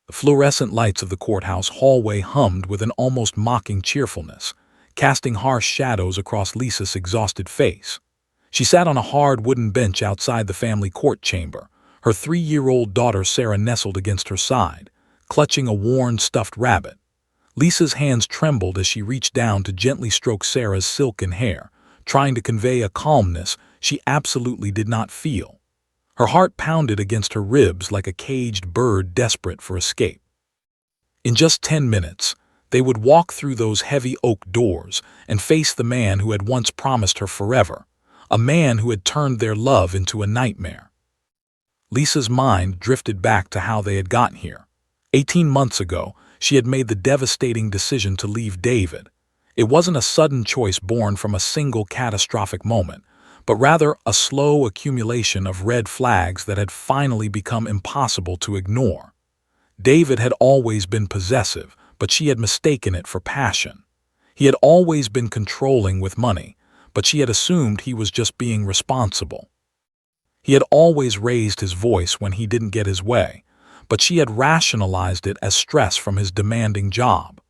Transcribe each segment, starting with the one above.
The fluorescent lights of the courthouse hallway hummed with an almost mocking cheerfulness, casting harsh shadows across Lisa's exhausted face. She sat on a hard wooden bench outside the family court chamber, her 3-year-old daughter Sarah nestled against her side, clutching a worn stuffed rabbit. Lisa's hands trembled as she reached down to gently stroke Sarah's silken hair, trying to convey a calmness she absolutely did not feel. Her heart pounded against her ribs like a caged bird desperate for escape. In just 10 minutes, they would walk through those heavy oak doors and face the man who had once promised her forever, a man who had turned their love into a nightmare. Lisa's mind drifted back to how they had gotten here. 18 months ago, she had made the devastating decision to leave David. It wasn't a sudden choice born from a single catastrophic moment, but rather a slow accumulation of red flags that had finally become impossible to ignore. David had always been possessive, but she had mistaken it for passion. He had always been controlling with money, but she had assumed he was just being responsible. He had always raised his voice when he didn't get his way, but she had rationalized it as stress from his demanding job.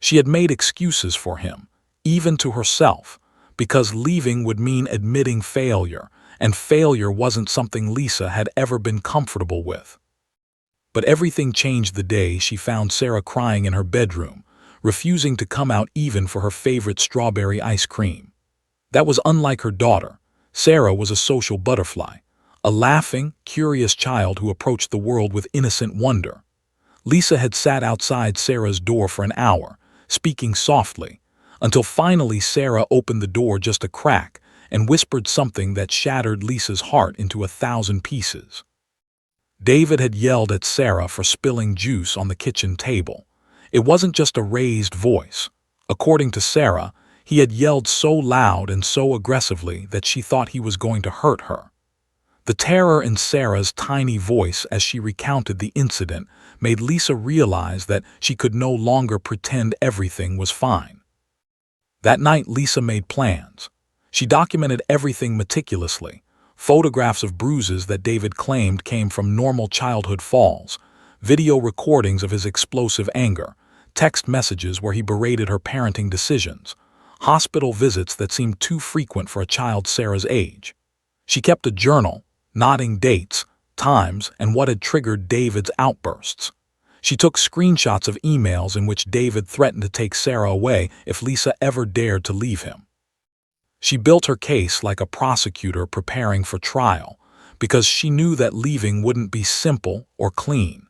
She had made excuses for him, even to herself, because leaving would mean admitting failure, and failure wasn't something Lisa had ever been comfortable with. But everything changed the day she found Sarah crying in her bedroom, refusing to come out even for her favorite strawberry ice cream. That was unlike her daughter. Sarah was a social butterfly, a laughing, curious child who approached the world with innocent wonder. Lisa had sat outside Sarah's door for an hour, speaking softly, until finally Sarah opened the door just a crack and whispered something that shattered Lisa's heart into 1,000 pieces. David had yelled at Sarah for spilling juice on the kitchen table. It wasn't just a raised voice. According to Sarah, he had yelled so loud and so aggressively that she thought he was going to hurt her. The terror in Sarah's tiny voice as she recounted the incident made Lisa realize that she could no longer pretend everything was fine. That night, Lisa made plans. She documented everything meticulously: photographs of bruises that David claimed came from normal childhood falls, video recordings of his explosive anger, text messages where he berated her parenting decisions, hospital visits that seemed too frequent for a child Sarah's age. She kept a journal, noting dates, times, and what had triggered David's outbursts. She took screenshots of emails in which David threatened to take Sarah away if Lisa ever dared to leave him. She built her case like a prosecutor preparing for trial, because she knew that leaving wouldn't be simple or clean.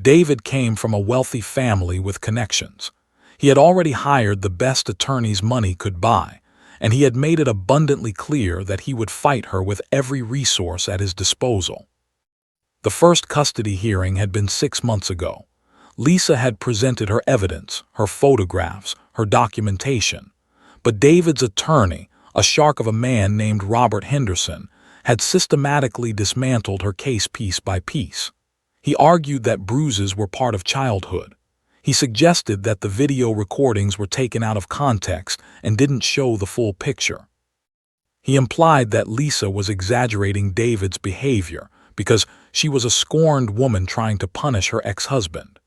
David came from a wealthy family with connections. He had already hired the best attorneys money could buy, and he had made it abundantly clear that he would fight her with every resource at his disposal. The first custody hearing had been 6 months ago. Lisa had presented her evidence, her photographs, her documentation. But David's attorney, a shark of a man named Robert Henderson, had systematically dismantled her case piece by piece. He argued that bruises were part of childhood. He suggested that the video recordings were taken out of context and didn't show the full picture. He implied that Lisa was exaggerating David's behavior because she was a scorned woman trying to punish her ex-husband.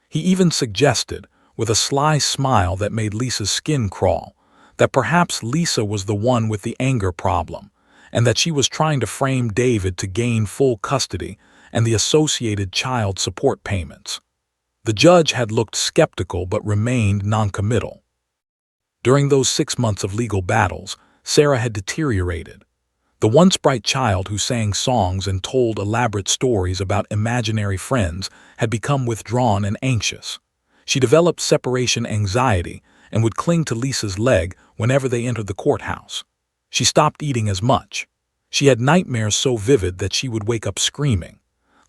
He even suggested, with a sly smile that made Lisa's skin crawl, that perhaps Lisa was the one with the anger problem, and that she was trying to frame David to gain full custody and the associated child support payments. The judge had looked skeptical but remained noncommittal. During those 6 months of legal battles, Sarah had deteriorated. The once bright child who sang songs and told elaborate stories about imaginary friends had become withdrawn and anxious. She developed separation anxiety and would cling to Lisa's leg whenever they entered the courthouse. She stopped eating as much. She had nightmares so vivid that she would wake up screaming.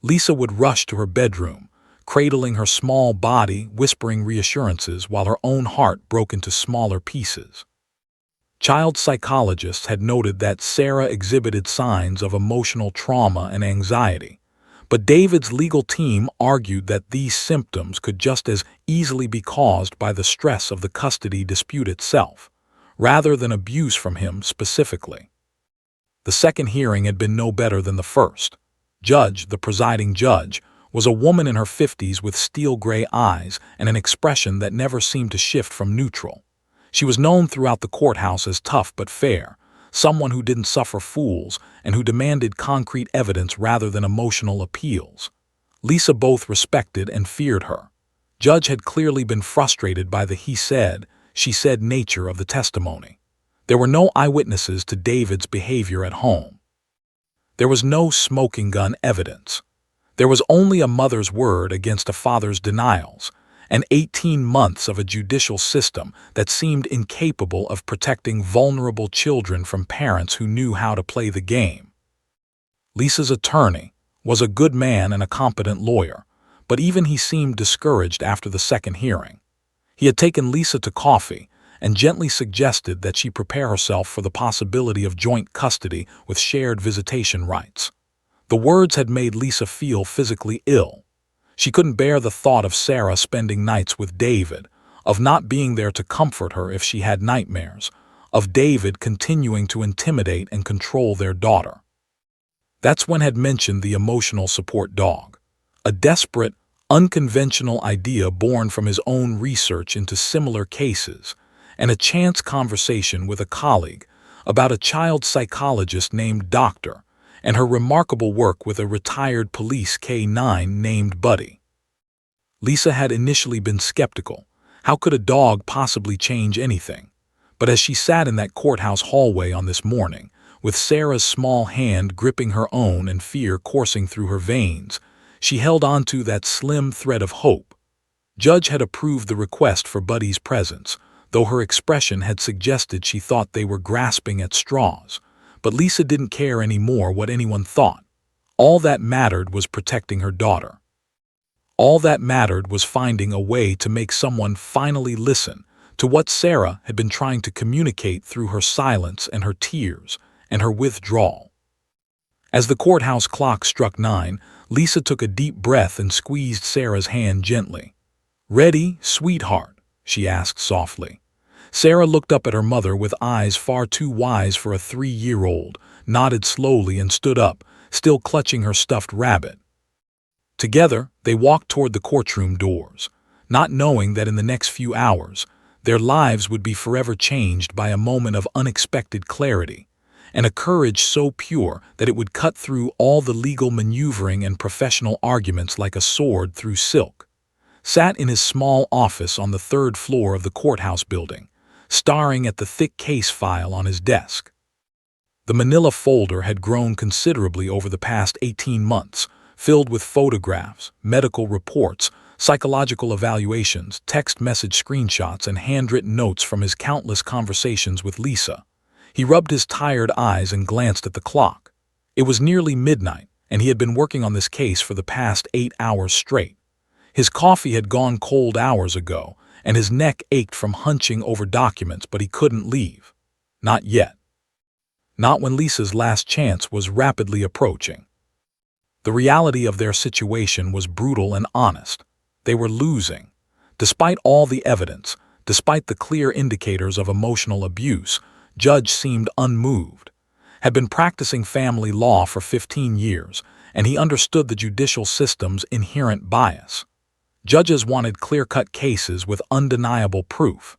Lisa would rush to her bedroom, cradling her small body, whispering reassurances while her own heart broke into smaller pieces. Child psychologists had noted that Sarah exhibited signs of emotional trauma and anxiety, but David's legal team argued that these symptoms could just as easily be caused by the stress of the custody dispute itself, rather than abuse from him specifically. The second hearing had been no better than the first. The presiding judge, was a woman in her 50s with steel-gray eyes and an expression that never seemed to shift from neutral. She was known throughout the courthouse as tough but fair, someone who didn't suffer fools and who demanded concrete evidence rather than emotional appeals. Lisa both respected and feared her. Judge had clearly been frustrated by the he said, she said nature of the testimony. There were no eyewitnesses to David's behavior at home. There was no smoking gun evidence. There was only a mother's word against a father's denials, and 18 months of a judicial system that seemed incapable of protecting vulnerable children from parents who knew how to play the game. Lisa's attorney was a good man and a competent lawyer, but even he seemed discouraged after the second hearing. He had taken Lisa to coffee and gently suggested that she prepare herself for the possibility of joint custody with shared visitation rights. The words had made Lisa feel physically ill. She couldn't bear the thought of Sarah spending nights with David, of not being there to comfort her if she had nightmares, of David continuing to intimidate and control their daughter. That's when had mentioned the emotional support dog, a desperate, unconventional idea born from his own research into similar cases, and a chance conversation with a colleague about a child psychologist named Doctor and her remarkable work with a retired police K-9 named Buddy. Lisa had initially been skeptical. How could a dog possibly change anything? But as she sat in that courthouse hallway on this morning, with Sarah's small hand gripping her own and fear coursing through her veins, she held on to that slim thread of hope. Judge had approved the request for Buddy's presence, though her expression had suggested she thought they were grasping at straws. But Lisa didn't care anymore what anyone thought. All that mattered was protecting her daughter. All that mattered was finding a way to make someone finally listen to what Sarah had been trying to communicate through her silence and her tears and her withdrawal. As the courthouse clock struck 9, Lisa took a deep breath and squeezed Sarah's hand gently. "Ready, sweetheart?" she asked softly. Sarah looked up at her mother with eyes far too wise for a 3-year-old, nodded slowly and stood up, still clutching her stuffed rabbit. Together, they walked toward the courtroom doors, not knowing that in the next few hours, their lives would be forever changed by a moment of unexpected clarity, and a courage so pure that it would cut through all the legal maneuvering and professional arguments like a sword through silk. Sat in his small office on the 3rd floor of the courthouse building, staring at the thick case file on his desk. The manila folder had grown considerably over the past 18 months, filled with photographs, medical reports, psychological evaluations, text message screenshots, and handwritten notes from his countless conversations with Lisa. He rubbed his tired eyes and glanced at the clock. It was nearly midnight, and he had been working on this case for the past 8 hours straight. His coffee had gone cold hours ago, and his neck ached from hunching over documents, but he couldn't leave. Not yet. Not when Lisa's last chance was rapidly approaching. The reality of their situation was brutal and honest. They were losing. Despite all the evidence, despite the clear indicators of emotional abuse, Judge seemed unmoved. Had been practicing family law for 15 years, and he understood the judicial system's inherent bias. Judges wanted clear-cut cases with undeniable proof.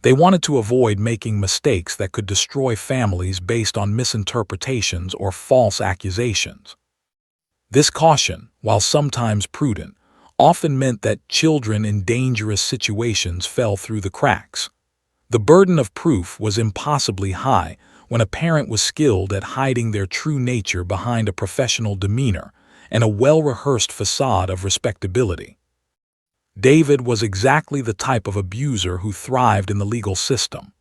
They wanted to avoid making mistakes that could destroy families based on misinterpretations or false accusations. This caution, while sometimes prudent, often meant that children in dangerous situations fell through the cracks. The burden of proof was impossibly high when a parent was skilled at hiding their true nature behind a professional demeanor and a well-rehearsed facade of respectability. David was exactly the type of abuser who thrived in the legal system.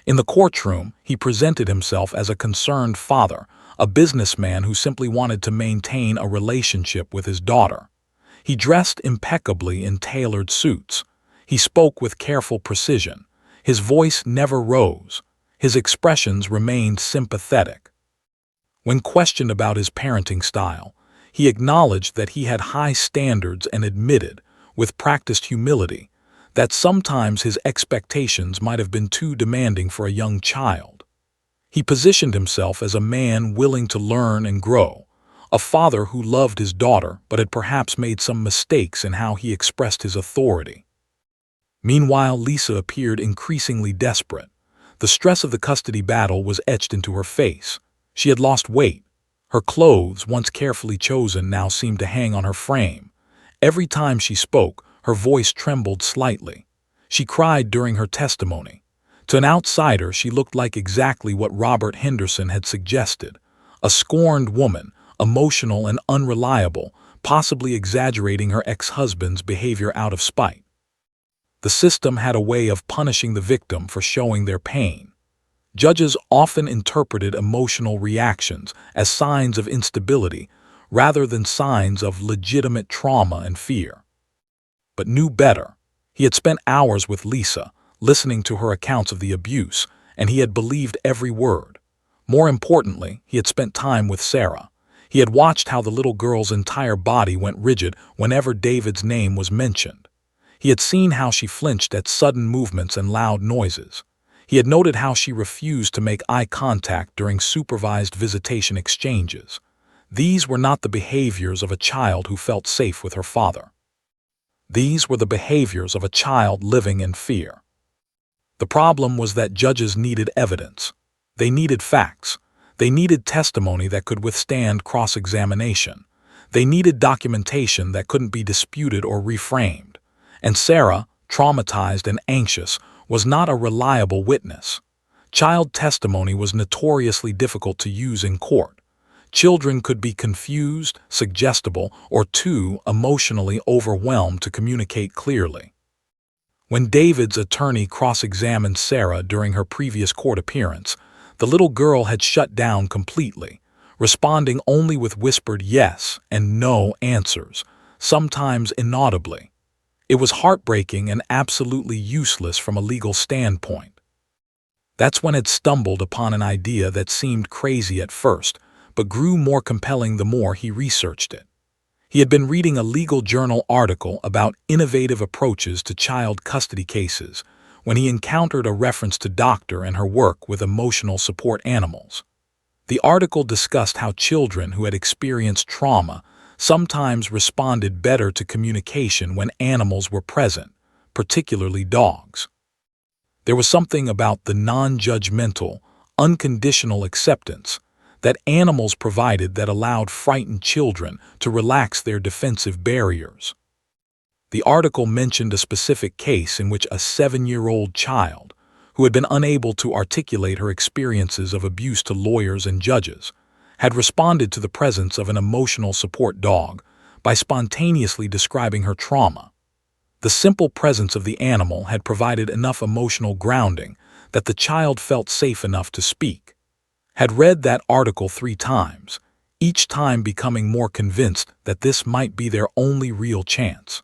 In the courtroom, he presented himself as a concerned father, a businessman who simply wanted to maintain a relationship with his daughter. He dressed impeccably in tailored suits. He spoke with careful precision. His voice never rose. His expressions remained sympathetic. When questioned about his parenting style, he acknowledged that he had high standards and admitted, with practiced humility, that sometimes his expectations might have been too demanding for a young child. He positioned himself as a man willing to learn and grow, A father who loved his daughter but had perhaps made some mistakes in how he expressed his authority. Meanwhile, Lisa appeared increasingly desperate. The stress of the custody battle was etched into her face. She had lost weight. Her clothes, once carefully chosen, now seemed to hang on her frame. Every time she spoke, her voice trembled slightly. She cried during her testimony. To an outsider, she looked like exactly what Robert Henderson had suggested. A scorned woman, emotional and unreliable, possibly exaggerating her ex-husband's behavior out of spite. The system had a way of punishing the victim for showing their pain. Judges often interpreted emotional reactions as signs of instability rather than signs of legitimate trauma and fear. But knew better. He had spent hours with Lisa, listening to her accounts of the abuse, and he had believed every word. More importantly, he had spent time with Sarah. He had watched how the little girl's entire body went rigid whenever David's name was mentioned. He had seen how she flinched at sudden movements and loud noises. He had noted how she refused to make eye contact during supervised visitation exchanges. These were not the behaviors of a child who felt safe with her father. These were the behaviors of a child living in fear. The problem was that judges needed evidence. They needed facts. They needed testimony that could withstand cross-examination. They needed documentation that couldn't be disputed or reframed. And Sarah, traumatized and anxious, was not a reliable witness. Child testimony was notoriously difficult to use in court. Children could be confused, suggestible, or too emotionally overwhelmed to communicate clearly. When David's attorney cross-examined Sarah during her previous court appearance, the little girl had shut down completely, responding only with whispered yes and no answers, sometimes inaudibly. It was heartbreaking and absolutely useless from a legal standpoint. That's when it stumbled upon an idea that seemed crazy at first, but grew more compelling the more he researched it. He had been reading a legal journal article about innovative approaches to child custody cases when he encountered a reference to Doctor and her work with emotional support animals. The article discussed how children who had experienced trauma sometimes responded better to communication when animals were present, particularly dogs. There was something about the non-judgmental, unconditional acceptance that animals provided that allowed frightened children to relax their defensive barriers. The article mentioned a specific case in which a 7-year-old child, who had been unable to articulate her experiences of abuse to lawyers and judges, had responded to the presence of an emotional support dog by spontaneously describing her trauma. The simple presence of the animal had provided enough emotional grounding that the child felt safe enough to speak. Had read that article 3 times, each time becoming more convinced that this might be their only real chance.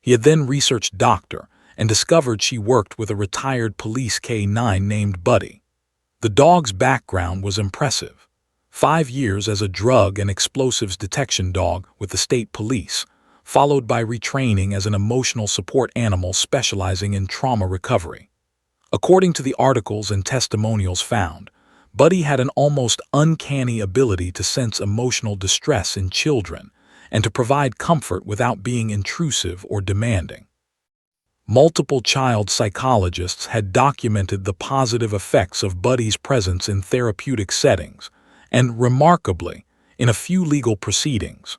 He had then researched Doctor and discovered she worked with a retired police K-9 named Buddy. The dog's background was impressive. 5 years as a drug and explosives detection dog with the state police, followed by retraining as an emotional support animal specializing in trauma recovery. According to the articles and testimonials found, Buddy had an almost uncanny ability to sense emotional distress in children and to provide comfort without being intrusive or demanding. Multiple child psychologists had documented the positive effects of Buddy's presence in therapeutic settings, and remarkably, in a few legal proceedings.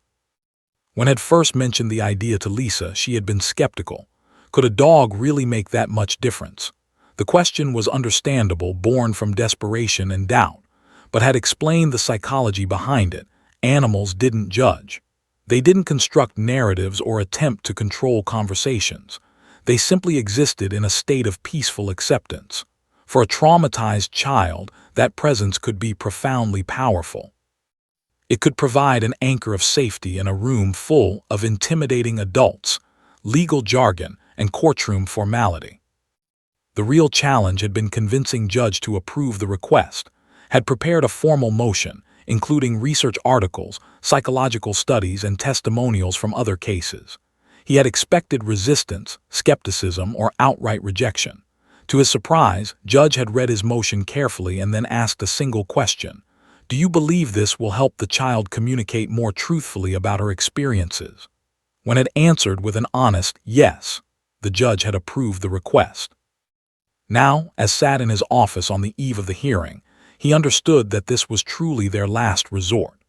When had first mentioned the idea to Lisa, she had been skeptical. Could a dog really make that much difference? The question was understandable, born from desperation and doubt, but had explained the psychology behind it. Animals didn't judge. They didn't construct narratives or attempt to control conversations. They simply existed in a state of peaceful acceptance. For a traumatized child, that presence could be profoundly powerful. It could provide an anchor of safety in a room full of intimidating adults, legal jargon, and courtroom formality. The real challenge had been convincing Judge to approve the request, had prepared a formal motion, including research articles, psychological studies, and testimonials from other cases. He had expected resistance, skepticism, or outright rejection. To his surprise, Judge had read his motion carefully and then asked a single question. Do you believe this will help the child communicate more truthfully about her experiences? When it answered with an honest yes, the judge had approved the request. Now, as sat in his office on the eve of the hearing, he understood that this was truly their last resort.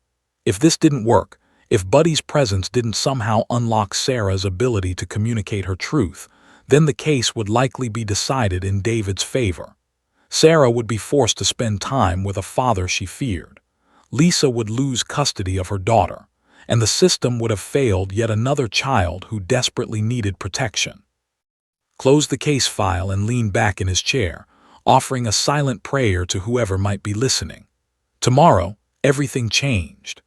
If this didn't work, if Buddy's presence didn't somehow unlock Sarah's ability to communicate her truth, then the case would likely be decided in David's favor. Sarah would be forced to spend time with a father she feared. Lisa would lose custody of her daughter, and the system would have failed yet another child who desperately needed protection. Closed the case file and leaned back in his chair, offering a silent prayer to whoever might be listening. Tomorrow, everything changed.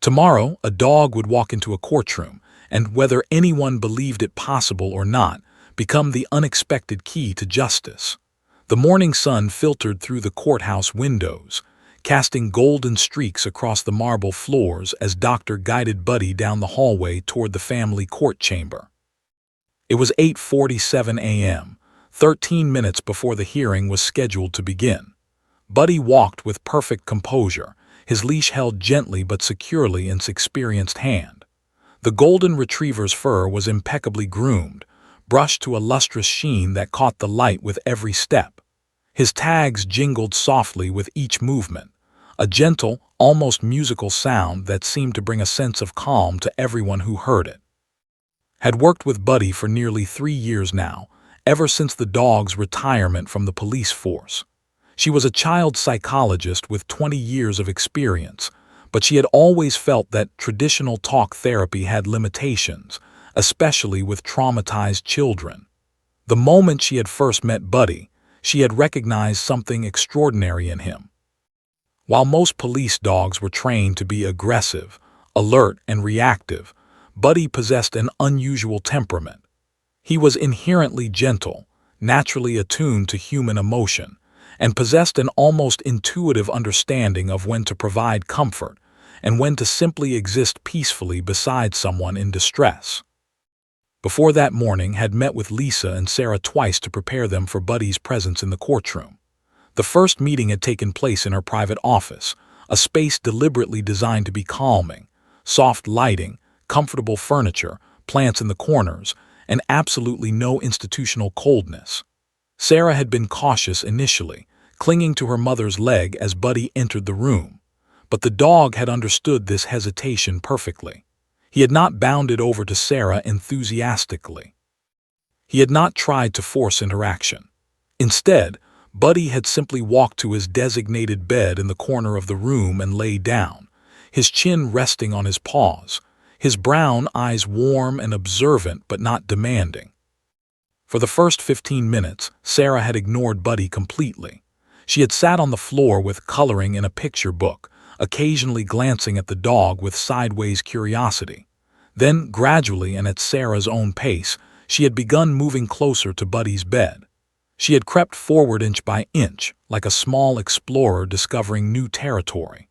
Tomorrow, a dog would walk into a courtroom, and whether anyone believed it possible or not, become the unexpected key to justice. The morning sun filtered through the courthouse windows, casting golden streaks across the marble floors as Doctor guided Buddy down the hallway toward the family court chamber. It was 8:47 a.m., 13 minutes before the hearing was scheduled to begin. Buddy walked with perfect composure, his leash held gently but securely in his experienced hand. The golden retriever's fur was impeccably groomed, brushed to a lustrous sheen that caught the light with every step. His tags jingled softly with each movement, a gentle, almost musical sound that seemed to bring a sense of calm to everyone who heard it. Had worked with Buddy for nearly 3 years now, ever since the dog's retirement from the police force. She was a child psychologist with 20 years of experience, but she had always felt that traditional talk therapy had limitations, especially with traumatized children. The moment she had first met Buddy, she had recognized something extraordinary in him. While most police dogs were trained to be aggressive, alert, and reactive, Buddy possessed an unusual temperament. He was inherently gentle, naturally attuned to human emotion, and possessed an almost intuitive understanding of when to provide comfort and when to simply exist peacefully beside someone in distress. Before that morning, had met with Lisa and Sarah twice to prepare them for Buddy's presence in the courtroom. The first meeting had taken place in her private office, a space deliberately designed to be calming, soft lighting, comfortable furniture, plants in the corners, and absolutely no institutional coldness. Sarah had been cautious initially, clinging to her mother's leg as Buddy entered the room, but the dog had understood this hesitation perfectly. He had not bounded over to Sarah enthusiastically. He had not tried to force interaction. Instead, Buddy had simply walked to his designated bed in the corner of the room and lay down, his chin resting on his paws, his brown eyes warm and observant but not demanding. For the first 15 minutes, Sarah had ignored Buddy completely. She had sat on the floor with coloring in a picture book, occasionally glancing at the dog with sideways curiosity. Then, gradually and at Sarah's own pace, she had begun moving closer to Buddy's bed. She had crept forward inch by inch, like a small explorer discovering new territory.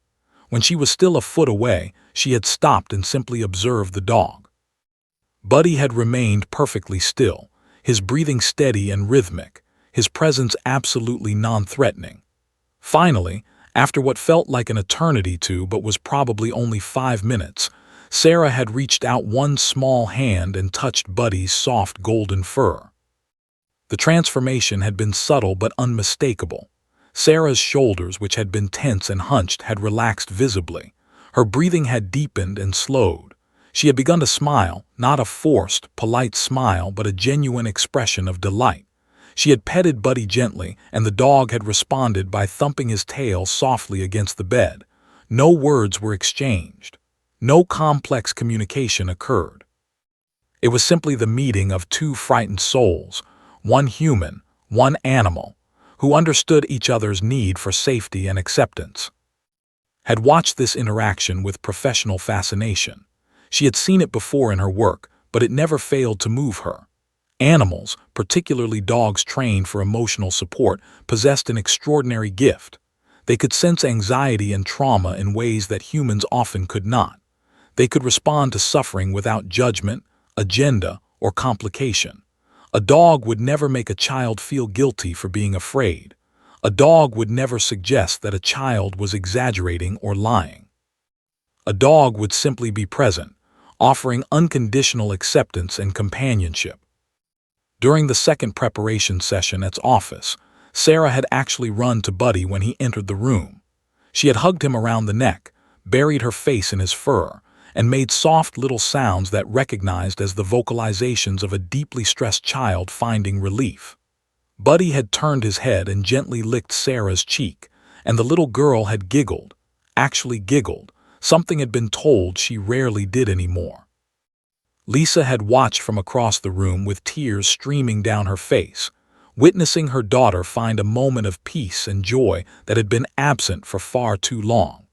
When she was still a foot away, she had stopped and simply observed the dog. Buddy had remained perfectly still, his breathing steady and rhythmic, his presence absolutely non-threatening. Finally, after what felt like an eternity but was probably only 5 minutes, Sarah had reached out one small hand and touched Buddy's soft golden fur. The transformation had been subtle but unmistakable. Sarah's shoulders, which had been tense and hunched, had relaxed visibly. Her breathing had deepened and slowed. She had begun to smile, not a forced, polite smile, but a genuine expression of delight. She had petted Buddy gently, and the dog had responded by thumping his tail softly against the bed. No words were exchanged. No complex communication occurred. It was simply the meeting of two frightened souls, one human, one animal, who understood each other's need for safety and acceptance. Had watched this interaction with professional fascination. She had seen it before in her work, but it never failed to move her. Animals, particularly dogs trained for emotional support, possessed an extraordinary gift. They could sense anxiety and trauma in ways that humans often could not. They could respond to suffering without judgment, agenda, or complication. A dog would never make a child feel guilty for being afraid. A dog would never suggest that a child was exaggerating or lying. A dog would simply be present, offering unconditional acceptance and companionship. During the second preparation session at office, Sarah had actually run to Buddy when he entered the room. She had hugged him around the neck, buried her face in his fur, and made soft little sounds that recognized as the vocalizations of a deeply stressed child finding relief. Buddy had turned his head and gently licked Sarah's cheek, and the little girl had giggled, actually giggled. Something had been told she rarely did anymore. Lisa had watched from across the room with tears streaming down her face, witnessing her daughter find a moment of peace and joy that had been absent for far too long.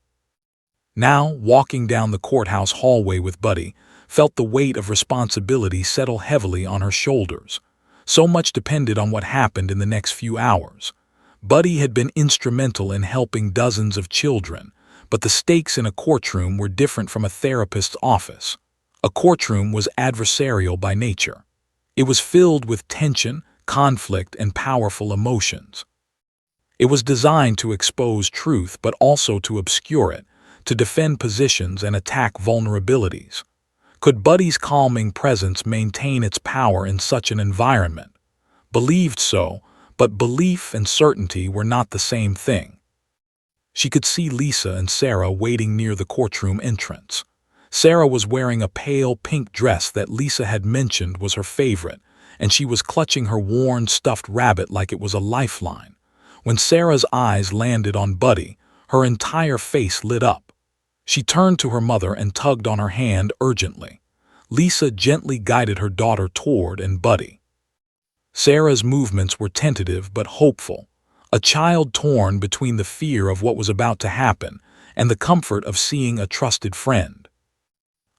Now, walking down the courthouse hallway with Buddy, felt the weight of responsibility settle heavily on her shoulders. So much depended on what happened in the next few hours. Buddy had been instrumental in helping dozens of children, but the stakes in a courtroom were different from a therapist's office. A courtroom was adversarial by nature. It was filled with tension, conflict, and powerful emotions. It was designed to expose truth but also to obscure it, to defend positions and attack vulnerabilities. Could Buddy's calming presence maintain its power in such an environment? Believed so, but belief and certainty were not the same thing. She could see Lisa and Sarah waiting near the courtroom entrance. Sarah was wearing a pale pink dress that Lisa had mentioned was her favorite, and she was clutching her worn stuffed rabbit like it was a lifeline. When Sarah's eyes landed on Buddy, her entire face lit up. She turned to her mother and tugged on her hand urgently. Lisa gently guided her daughter toward and Buddy. Sarah's movements were tentative but hopeful, a child torn between the fear of what was about to happen and the comfort of seeing a trusted friend.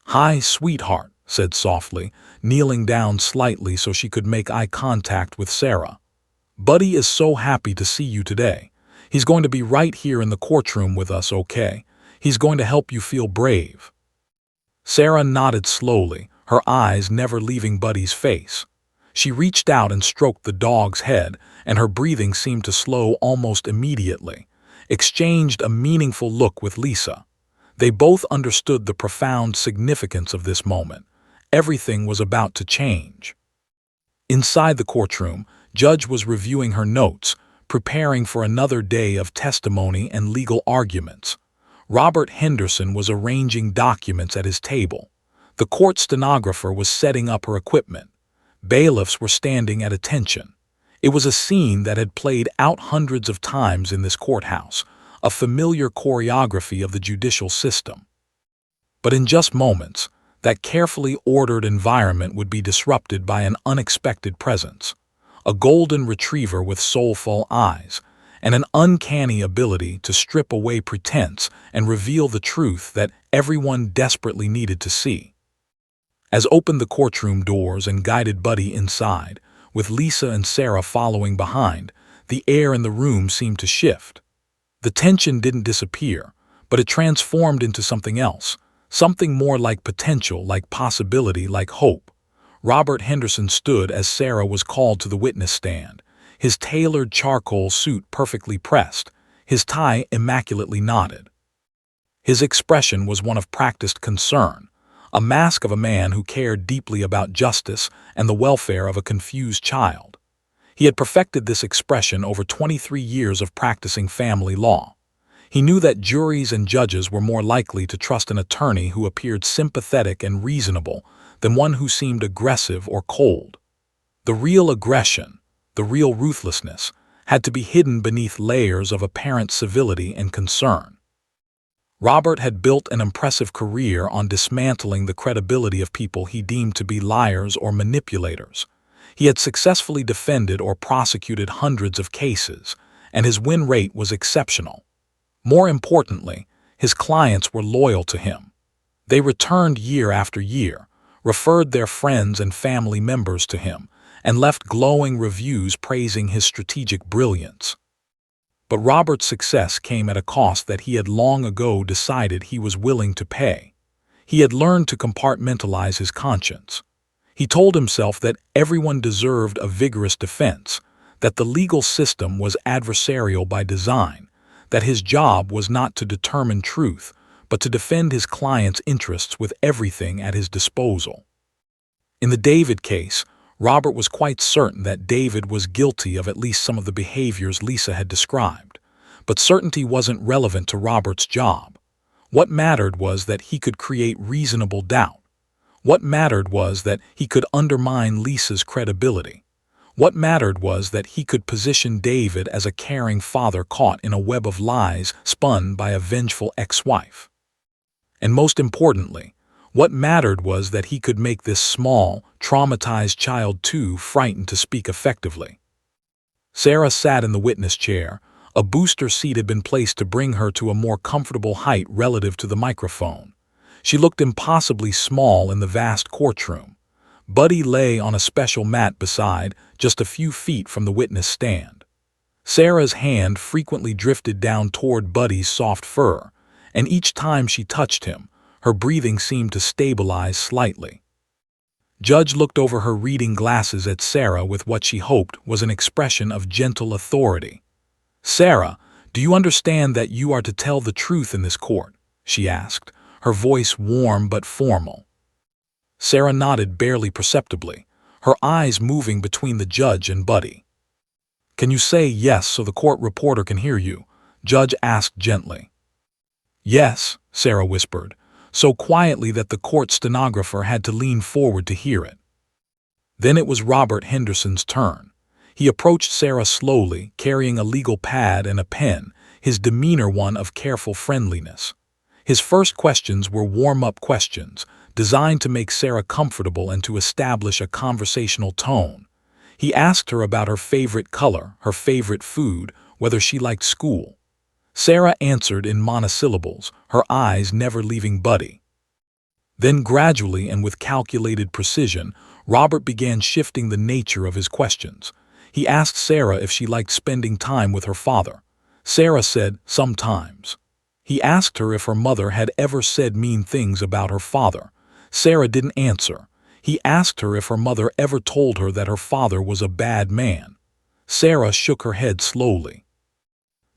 "Hi, sweetheart," said softly, kneeling down slightly so she could make eye contact with Sarah. "Buddy is so happy to see you today. He's going to be right here in the courtroom with us, okay? He's going to help you feel brave." Sarah nodded slowly, her eyes never leaving Buddy's face. She reached out and stroked the dog's head, and her breathing seemed to slow almost immediately. Exchanged a meaningful look with Lisa. They both understood the profound significance of this moment. Everything was about to change. Inside the courtroom, Judge was reviewing her notes, preparing for another day of testimony and legal arguments. Robert Henderson was arranging documents at his table. The court stenographer was setting up her equipment. Bailiffs were standing at attention. It was a scene that had played out hundreds of times in this courthouse, a familiar choreography of the judicial system. But in just moments, that carefully ordered environment would be disrupted by an unexpected presence. A golden retriever with soulful eyes, and an uncanny ability to strip away pretense and reveal the truth that everyone desperately needed to see. As opened the courtroom doors and guided Buddy inside, with Lisa and Sarah following behind, the air in the room seemed to shift. The tension didn't disappear, but it transformed into something else, something more like potential, like possibility, like hope. Robert Henderson stood as Sarah was called to the witness stand, his tailored charcoal suit perfectly pressed, his tie immaculately knotted. His expression was one of practiced concern, a mask of a man who cared deeply about justice and the welfare of a confused child. He had perfected this expression over 23 years of practicing family law. He knew that juries and judges were more likely to trust an attorney who appeared sympathetic and reasonable than one who seemed aggressive or cold. The real aggression, the real ruthlessness, had to be hidden beneath layers of apparent civility and concern. Robert had built an impressive career on dismantling the credibility of people he deemed to be liars or manipulators. He had successfully defended or prosecuted hundreds of cases, and his win rate was exceptional. More importantly, his clients were loyal to him. They returned year after year, referred their friends and family members to him, and left glowing reviews praising his strategic brilliance. But Robert's success came at a cost that he had long ago decided he was willing to pay. He had learned to compartmentalize his conscience. He told himself that everyone deserved a vigorous defense, that the legal system was adversarial by design, that his job was not to determine truth, but to defend his client's interests with everything at his disposal. In the David case, Robert was quite certain that David was guilty of at least some of the behaviors Lisa had described, but certainty wasn't relevant to Robert's job. What mattered was that he could create reasonable doubt. What mattered was that he could undermine Lisa's credibility. What mattered was that he could position David as a caring father caught in a web of lies spun by a vengeful ex-wife. And most importantly, what mattered was that he could make this small, traumatized child too frightened to speak effectively. Sarah sat in the witness chair. A booster seat had been placed to bring her to a more comfortable height relative to the microphone. She looked impossibly small in the vast courtroom. Buddy lay on a special mat beside, just a few feet from the witness stand. Sarah's hand frequently drifted down toward Buddy's soft fur, and each time she touched him, her breathing seemed to stabilize slightly. Judge looked over her reading glasses at Sarah with what she hoped was an expression of gentle authority. "Sarah, do you understand that you are to tell the truth in this court?" she asked, her voice warm but formal. Sarah nodded barely perceptibly, her eyes moving between the judge and Buddy. "Can you say yes so the court reporter can hear you?" Judge asked gently. "Yes," Sarah whispered, so quietly that the court stenographer had to lean forward to hear it. Then it was Robert Henderson's turn. He approached Sarah slowly, carrying a legal pad and a pen, his demeanor one of careful friendliness. His first questions were warm-up questions, designed to make Sarah comfortable and to establish a conversational tone. He asked her about her favorite color, her favorite food, whether she liked school. Sarah answered in monosyllables, her eyes never leaving Buddy. Then gradually and with calculated precision, Robert began shifting the nature of his questions. He asked Sarah if she liked spending time with her father. Sarah said, "Sometimes." He asked her if her mother had ever said mean things about her father. Sarah didn't answer. He asked her if her mother ever told her that her father was a bad man. Sarah shook her head slowly.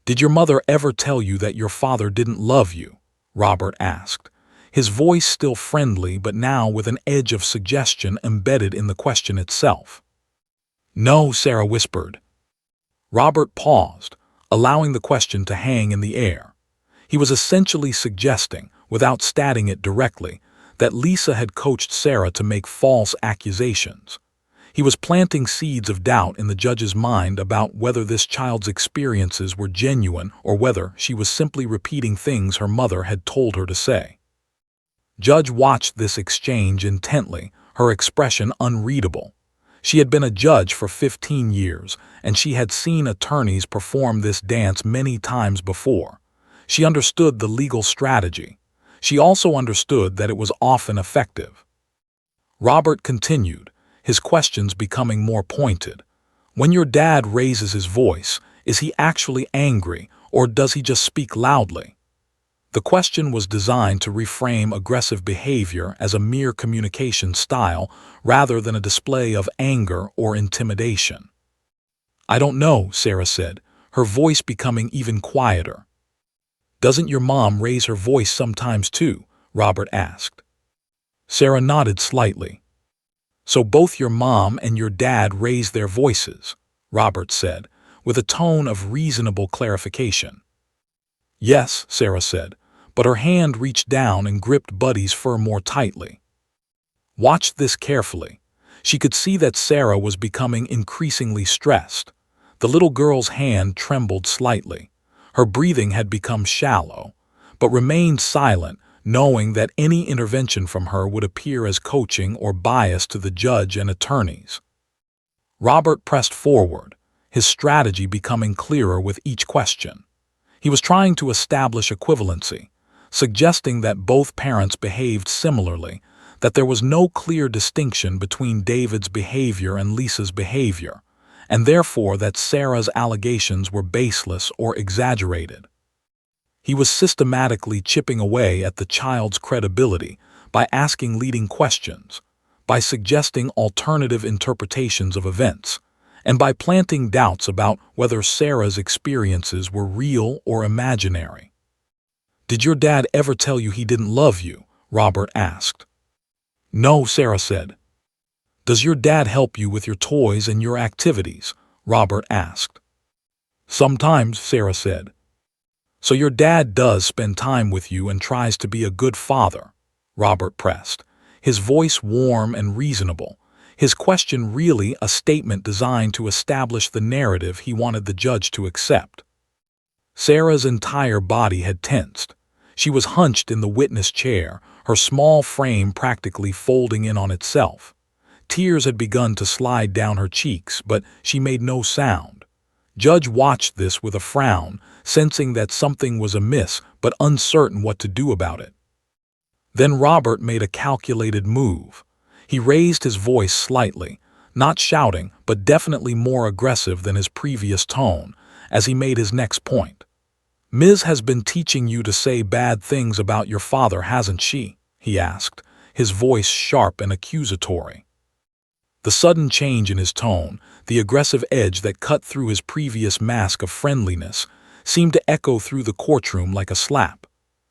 "Did your mother ever tell you that your father didn't love you?" Robert asked, his voice still friendly but now with an edge of suggestion embedded in the question itself. "No," Sarah whispered. Robert paused, allowing the question to hang in the air. He was essentially suggesting, without stating it directly, that Lisa had coached Sarah to make false accusations. He was planting seeds of doubt in the judge's mind about whether this child's experiences were genuine or whether she was simply repeating things her mother had told her to say. Judge watched this exchange intently, her expression unreadable. She had been a judge for 15 years, and she had seen attorneys perform this dance many times before. She understood the legal strategy. She also understood that it was often effective. Robert continued, his questions becoming more pointed. "When your dad raises his voice, is he actually angry, or does he just speak loudly?" The question was designed to reframe aggressive behavior as a mere communication style rather than a display of anger or intimidation. "I don't know," Sarah said, her voice becoming even quieter. "Doesn't your mom raise her voice sometimes too?" Robert asked. Sarah nodded slightly. "So both your mom and your dad raised their voices," Robert said, with a tone of reasonable clarification. "Yes," Sarah said, but her hand reached down and gripped Buddy's fur more tightly. Watch this carefully. She could see that Sarah was becoming increasingly stressed. The little girl's hand trembled slightly. Her breathing had become shallow, but remained silent, knowing that any intervention from her would appear as coaching or bias to the judge and attorneys. Robert pressed forward, his strategy becoming clearer with each question. He was trying to establish equivalency, suggesting that both parents behaved similarly, that there was no clear distinction between David's behavior and Lisa's behavior, and therefore that Sarah's allegations were baseless or exaggerated. He was systematically chipping away at the child's credibility by asking leading questions, by suggesting alternative interpretations of events, and by planting doubts about whether Sarah's experiences were real or imaginary. "Did your dad ever tell you he didn't love you?" Robert asked. "No," Sarah said. "Does your dad help you with your toys and your activities?" Robert asked. "Sometimes," Sarah said. "So your dad does spend time with you and tries to be a good father?" Robert pressed, his voice warm and reasonable, his question really a statement designed to establish the narrative he wanted the judge to accept. Sarah's entire body had tensed. She was hunched in the witness chair, her small frame practically folding in on itself. Tears had begun to slide down her cheeks, but she made no sound. Judge watched this with a frown, sensing that something was amiss but uncertain what to do about it. Then Robert made a calculated move. He raised his voice slightly, not shouting but definitely more aggressive than his previous tone, as he made his next point. "Ms. has been teaching you to say bad things about your father, hasn't she?" he asked, his voice sharp and accusatory. The sudden change in his tone, the aggressive edge that cut through his previous mask of friendliness, seemed to echo through the courtroom like a slap.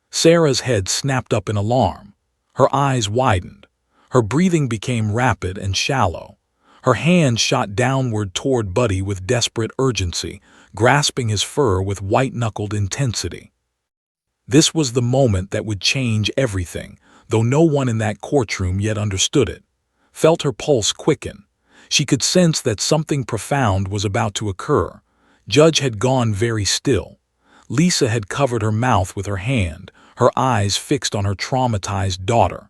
Sarah's head snapped up in alarm. Her eyes widened. Her breathing became rapid and shallow. Her hand shot downward toward Buddy with desperate urgency, grasping his fur with white-knuckled intensity. This was the moment that would change everything, though no one in that courtroom yet understood it. Felt her pulse quicken. She could sense that something profound was about to occur. Judge had gone very still. Lisa had covered her mouth with her hand, her eyes fixed on her traumatized daughter.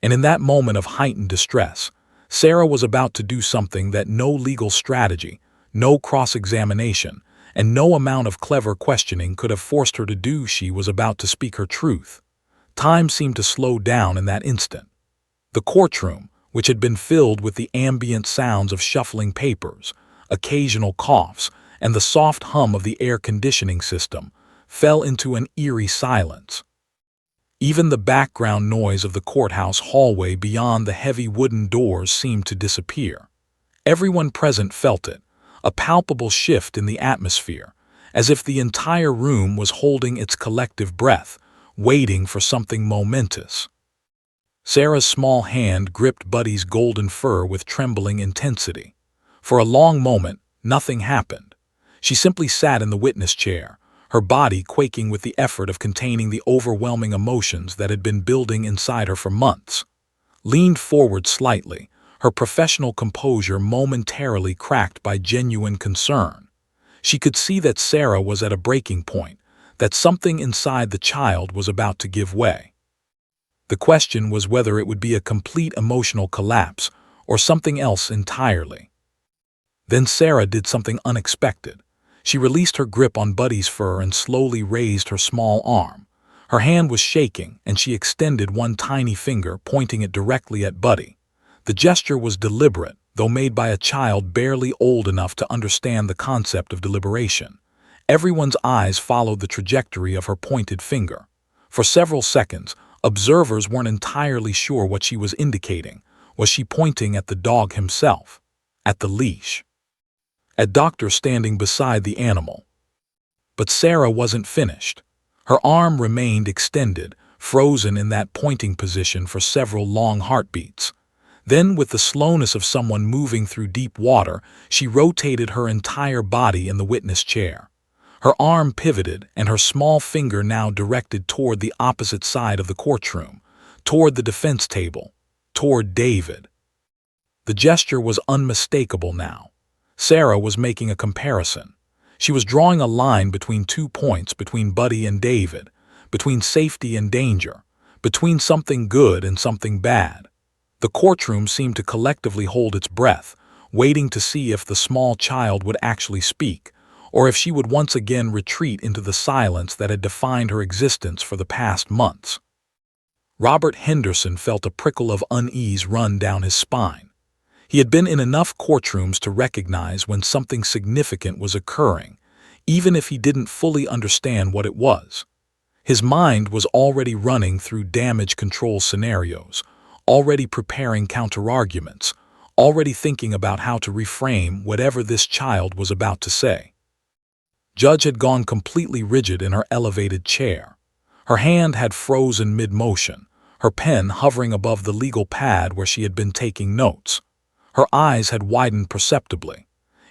And in that moment of heightened distress, Sarah was about to do something that no legal strategy, no cross-examination, and no amount of clever questioning could have forced her to do. She was about to speak her truth. Time seemed to slow down in that instant. The courtroom, which had been filled with the ambient sounds of shuffling papers, occasional coughs, and the soft hum of the air conditioning system, fell into an eerie silence. Even the background noise of the courthouse hallway beyond the heavy wooden doors seemed to disappear. Everyone present felt it, a palpable shift in the atmosphere, as if the entire room was holding its collective breath, waiting for something momentous. Sarah's small hand gripped Buddy's golden fur with trembling intensity. For a long moment, nothing happened. She simply sat in the witness chair, her body quaking with the effort of containing the overwhelming emotions that had been building inside her for months. Leaned forward slightly, her professional composure momentarily cracked by genuine concern. She could see that Sarah was at a breaking point, that something inside the child was about to give way. The question was whether it would be a complete emotional collapse or something else entirely. Then Sarah did something unexpected. She released her grip on Buddy's fur and slowly raised her small arm. Her hand was shaking, and she extended one tiny finger, pointing it directly at Buddy. The gesture was deliberate, though made by a child barely old enough to understand the concept of deliberation. Everyone's eyes followed the trajectory of her pointed finger. For several seconds, observers weren't entirely sure what she was indicating. Was she pointing at the dog himself? At the leash? At Doctor standing beside the animal? But Sarah wasn't finished. Her arm remained extended, frozen in that pointing position for several long heartbeats. Then, with the slowness of someone moving through deep water, she rotated her entire body in the witness chair. Her arm pivoted, and her small finger now directed toward the opposite side of the courtroom, toward the defense table, toward David. The gesture was unmistakable now. Sarah was making a comparison. She was drawing a line between 2 points, between Buddy and David, between safety and danger, between something good and something bad. The courtroom seemed to collectively hold its breath, waiting to see if the small child would actually speak, or if she would once again retreat into the silence that had defined her existence for the past months. Robert Henderson felt a prickle of unease run down his spine. He had been in enough courtrooms to recognize when something significant was occurring, even if he didn't fully understand what it was. His mind was already running through damage control scenarios, already preparing counterarguments, already thinking about how to reframe whatever this child was about to say. Judge had gone completely rigid in her elevated chair. Her hand had frozen mid-motion, her pen hovering above the legal pad where she had been taking notes. Her eyes had widened perceptibly.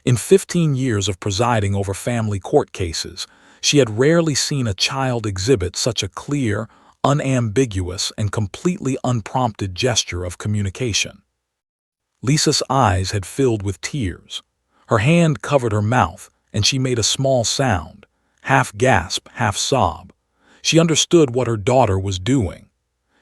In 15 years of presiding over family court cases, she had rarely seen a child exhibit such a clear, unambiguous, and completely unprompted gesture of communication. Lisa's eyes had filled with tears. Her hand covered her mouth, and she made a small sound, half gasp, half sob. She understood what her daughter was doing.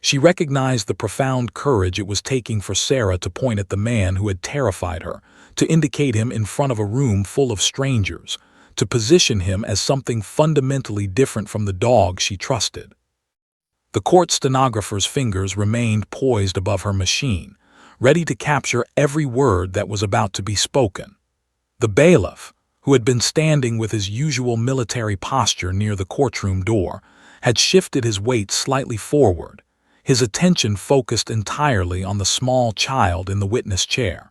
She recognized the profound courage it was taking for Sarah to point at the man who had terrified her, to indicate him in front of a room full of strangers, to position him as something fundamentally different from the dog she trusted. The court stenographer's fingers remained poised above her machine, ready to capture every word that was about to be spoken. The bailiff, who had been standing with his usual military posture near the courtroom door, had shifted his weight slightly forward, his attention focused entirely on the small child in the witness chair.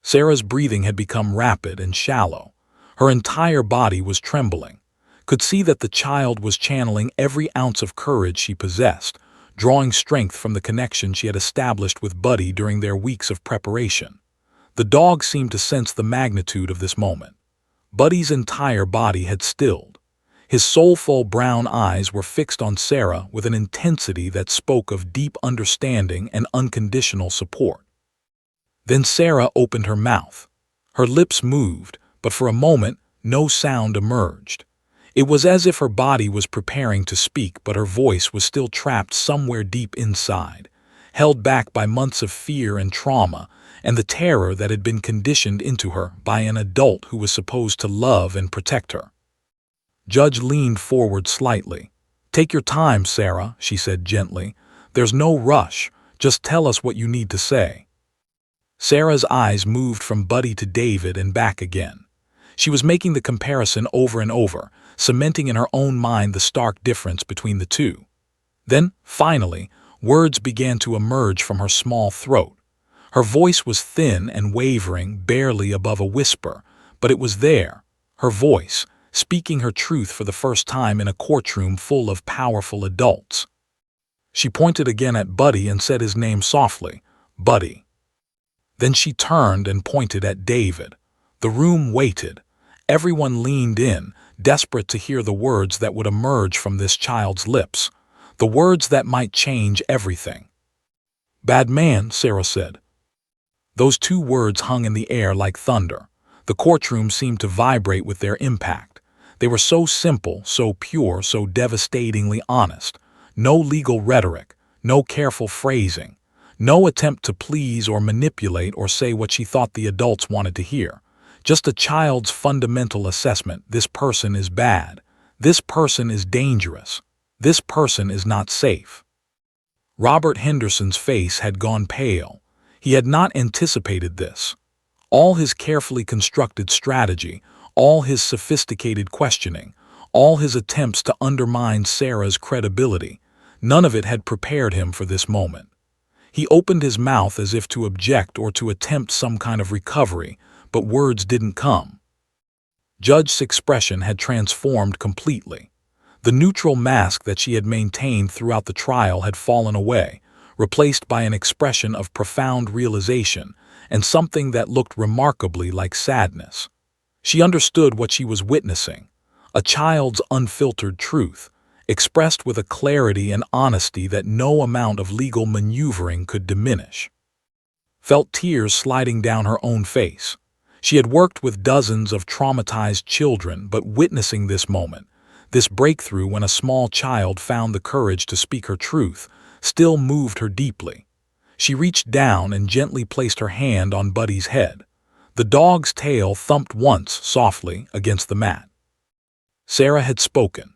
Sarah's breathing had become rapid and shallow. Her entire body was trembling. Could see that the child was channeling every ounce of courage she possessed, drawing strength from the connection she had established with Buddy during their weeks of preparation. The dog seemed to sense the magnitude of this moment. Buddy's entire body had stilled. His soulful brown eyes were fixed on Sarah with an intensity that spoke of deep understanding and unconditional support. Then Sarah opened her mouth. Her lips moved, but for a moment, no sound emerged. It was as if her body was preparing to speak, but her voice was still trapped somewhere deep inside, held back by months of fear and trauma, and the terror that had been conditioned into her by an adult who was supposed to love and protect her. Judge leaned forward slightly. "Take your time, Sarah," she said gently. "There's no rush. Just tell us what you need to say." Sarah's eyes moved from Buddy to David and back again. She was making the comparison over and over, cementing in her own mind the stark difference between the two. Then, finally, words began to emerge from her small throat. Her voice was thin and wavering, barely above a whisper, but it was there, her voice, speaking her truth for the first time in a courtroom full of powerful adults. She pointed again at Buddy and said his name softly, "Buddy." Then she turned and pointed at David. The room waited. Everyone leaned in, desperate to hear the words that would emerge from this child's lips, the words that might change everything. "Bad man," Sarah said. Those two words hung in the air like thunder. The courtroom seemed to vibrate with their impact. They were so simple, so pure, so devastatingly honest. No legal rhetoric, no careful phrasing, no attempt to please or manipulate or say what she thought the adults wanted to hear. Just a child's fundamental assessment: this person is bad, this person is dangerous, this person is not safe. Robert Henderson's face had gone pale. He had not anticipated this. All his carefully constructed strategy, all his sophisticated questioning, all his attempts to undermine Sarah's credibility, none of it had prepared him for this moment. He opened his mouth as if to object or to attempt some kind of recovery, but words didn't come. Judge's expression had transformed completely. The neutral mask that she had maintained throughout the trial had fallen away, replaced by an expression of profound realization and something that looked remarkably like sadness. She understood what she was witnessing, a child's unfiltered truth, expressed with a clarity and honesty that no amount of legal maneuvering could diminish. Felt tears sliding down her own face. She had worked with dozens of traumatized children, but witnessing this moment, this breakthrough when a small child found the courage to speak her truth, still moved her deeply. She reached down and gently placed her hand on Buddy's head. The dog's tail thumped once, softly, against the mat. Sarah had spoken.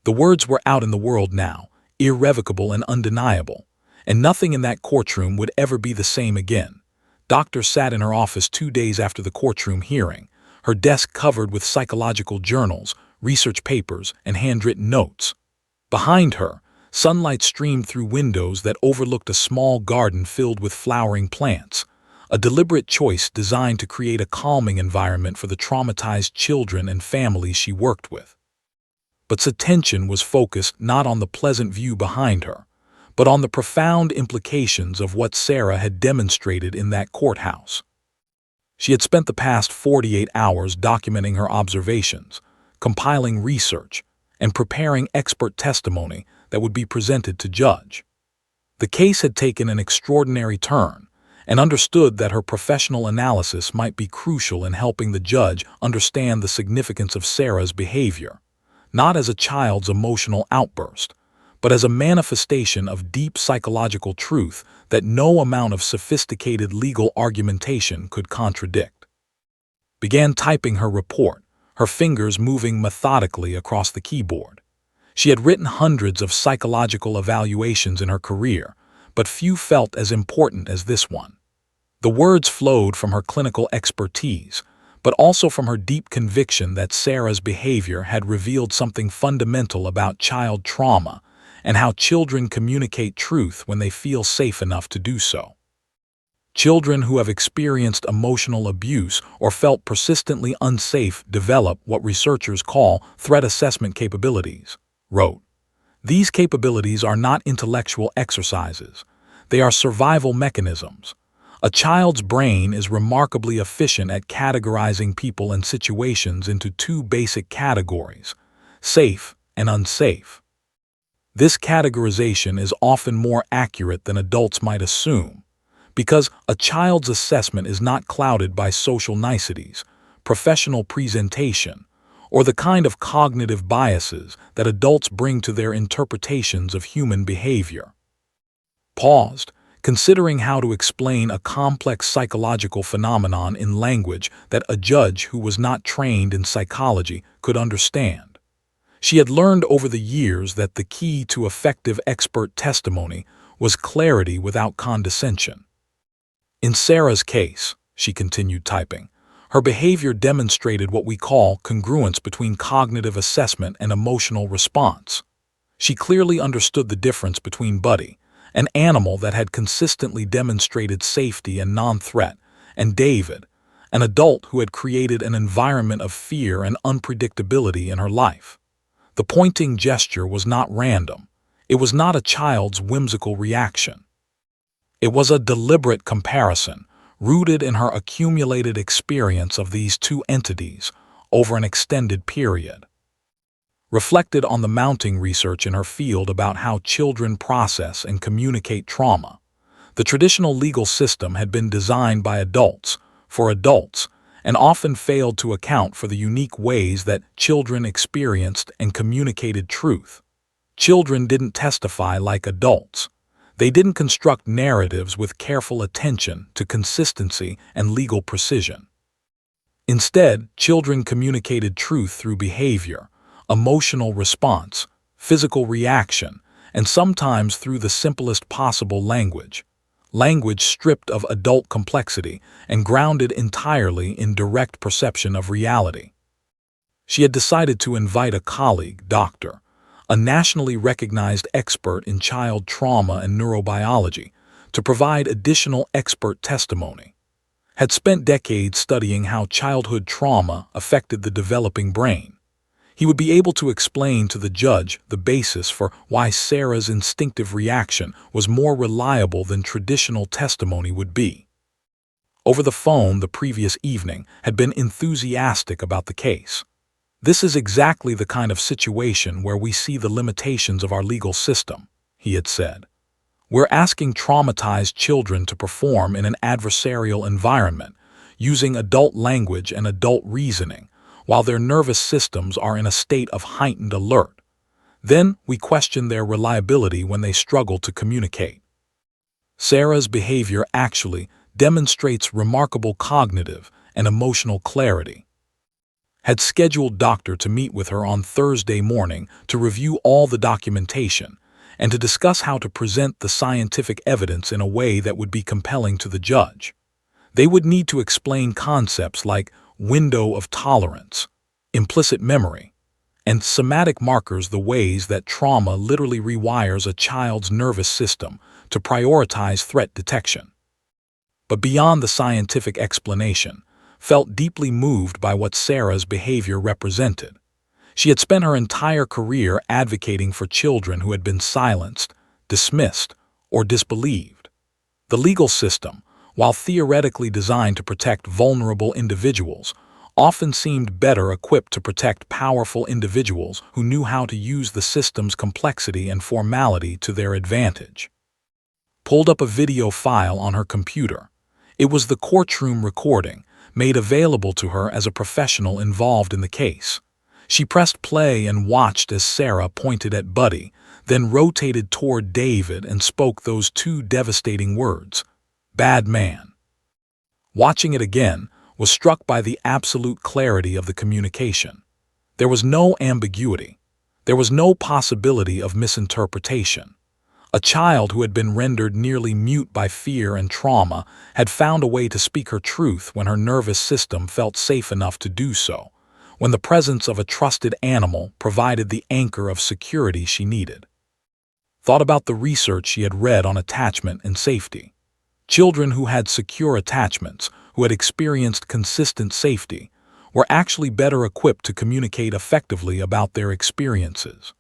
The words were out in the world now, irrevocable and undeniable, and nothing in that courtroom would ever be the same again. Doctor sat in her office 2 days after the courtroom hearing, her desk covered with psychological journals, research papers, and handwritten notes. Behind her, sunlight streamed through windows that overlooked a small garden filled with flowering plants. a deliberate choice designed to create a calming environment for the traumatized children and families she worked with. But attention was focused not on the pleasant view behind her, but on the profound implications of what Sarah had demonstrated in that courthouse. She had spent the past 48 hours documenting her observations, compiling research, and preparing expert testimony that would be presented to judge. The case had taken an extraordinary turn, and understood that her professional analysis might be crucial in helping the judge understand the significance of Sarah's behavior, not as a child's emotional outburst, but as a manifestation of deep psychological truth that no amount of sophisticated legal argumentation could contradict. Began typing her report, her fingers moving methodically across the keyboard. She had written hundreds of psychological evaluations in her career, but few felt as important as this one. The words flowed from her clinical expertise, but also from her deep conviction that Sarah's behavior had revealed something fundamental about child trauma and how children communicate truth when they feel safe enough to do so. Children who have experienced emotional abuse or felt persistently unsafe develop what researchers call threat assessment capabilities, wrote. These capabilities are not intellectual exercises. They are survival mechanisms. A child's brain is remarkably efficient at categorizing people and situations into two basic categories, safe and unsafe. This categorization is often more accurate than adults might assume, because a child's assessment is not clouded by social niceties, professional presentation, or the kind of cognitive biases that adults bring to their interpretations of human behavior. Paused, considering how to explain a complex psychological phenomenon in language that a judge who was not trained in psychology could understand. She had learned over the years that the key to effective expert testimony was clarity without condescension. In Sarah's case, she continued typing, her behavior demonstrated what we call congruence between cognitive assessment and emotional response. She clearly understood the difference between Buddy, an animal that had consistently demonstrated safety and non-threat, and David, an adult who had created an environment of fear and unpredictability in her life. The pointing gesture was not random. It was not a child's whimsical reaction. It was a deliberate comparison, rooted in her accumulated experience of these two entities over an extended period. Reflected on the mounting research in her field about how children process and communicate trauma. The traditional legal system had been designed by adults, for adults, and often failed to account for the unique ways that children experienced and communicated truth. Children didn't testify like adults. They didn't construct narratives with careful attention to consistency and legal precision. Instead, children communicated truth through behavior, emotional response, physical reaction, and sometimes through the simplest possible language stripped of adult complexity and grounded entirely in direct perception of reality. She had decided to invite a colleague, doctor, a nationally recognized expert in child trauma and neurobiology, to provide additional expert testimony. Had spent decades studying how childhood trauma affected the developing brain. He would be able to explain to the judge the basis for why Sarah's instinctive reaction was more reliable than traditional testimony would be. Over the phone the previous evening had been enthusiastic about the case. This is exactly the kind of situation where we see the limitations of our legal system, he had said. We're asking traumatized children to perform in an adversarial environment, using adult language and adult reasoning, while their nervous systems are in a state of heightened alert. Then we question their reliability when they struggle to communicate. Sarah's behavior actually demonstrates remarkable cognitive and emotional clarity. Had scheduled doctor to meet with her on Thursday morning to review all the documentation and to discuss how to present the scientific evidence in a way that would be compelling to the judge. They would need to explain concepts like window of tolerance, implicit memory, and somatic markers, the ways that trauma literally rewires a child's nervous system to prioritize threat detection. but beyond the scientific explanation, felt deeply moved by what Sarah's behavior represented. She had spent her entire career advocating for children who had been silenced, dismissed, or disbelieved. The legal system, while theoretically designed to protect vulnerable individuals, often seemed better equipped to protect powerful individuals who knew how to use the system's complexity and formality to their advantage. Pulled up a video file on her computer. It was the courtroom recording, made available to her as a professional involved in the case. She pressed play and watched as Sarah pointed at Buddy, then rotated toward David and spoke those two devastating words, "Bad man." Watching it again, was struck by the absolute clarity of the communication. There was no ambiguity. There was no possibility of misinterpretation. A child who had been rendered nearly mute by fear and trauma had found a way to speak her truth when her nervous system felt safe enough to do so, when the presence of a trusted animal provided the anchor of security she needed. Thought about the research she had read on attachment and safety. Children who had secure attachments, who had experienced consistent safety, were actually better equipped to communicate effectively about their experiences.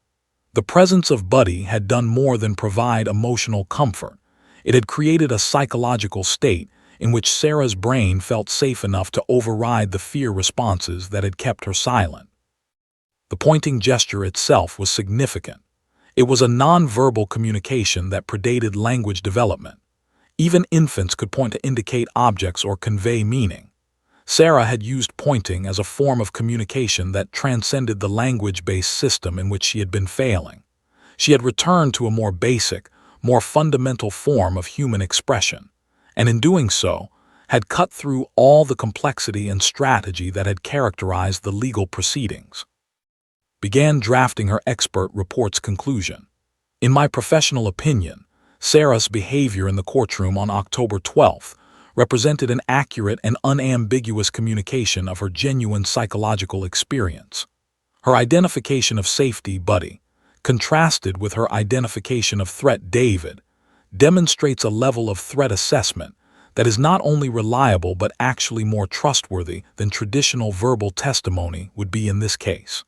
The presence of Buddy had done more than provide emotional comfort. It had created a psychological state in which Sarah's brain felt safe enough to override the fear responses that had kept her silent. The pointing gesture itself was significant. It was a nonverbal communication that predated language development. Even infants could point to indicate objects or convey meaning. Sarah had used pointing as a form of communication that transcended the language-based system in which she had been failing. She had returned to a more basic, more fundamental form of human expression, and in doing so, had cut through all the complexity and strategy that had characterized the legal proceedings. Began drafting her expert report's conclusion. In my professional opinion, Sarah's behavior in the courtroom on October 12th represented an accurate and unambiguous communication of her genuine psychological experience. Her identification of safety, Buddy, contrasted with her identification of threat, David, demonstrates a level of threat assessment that is not only reliable but actually more trustworthy than traditional verbal testimony would be in this case.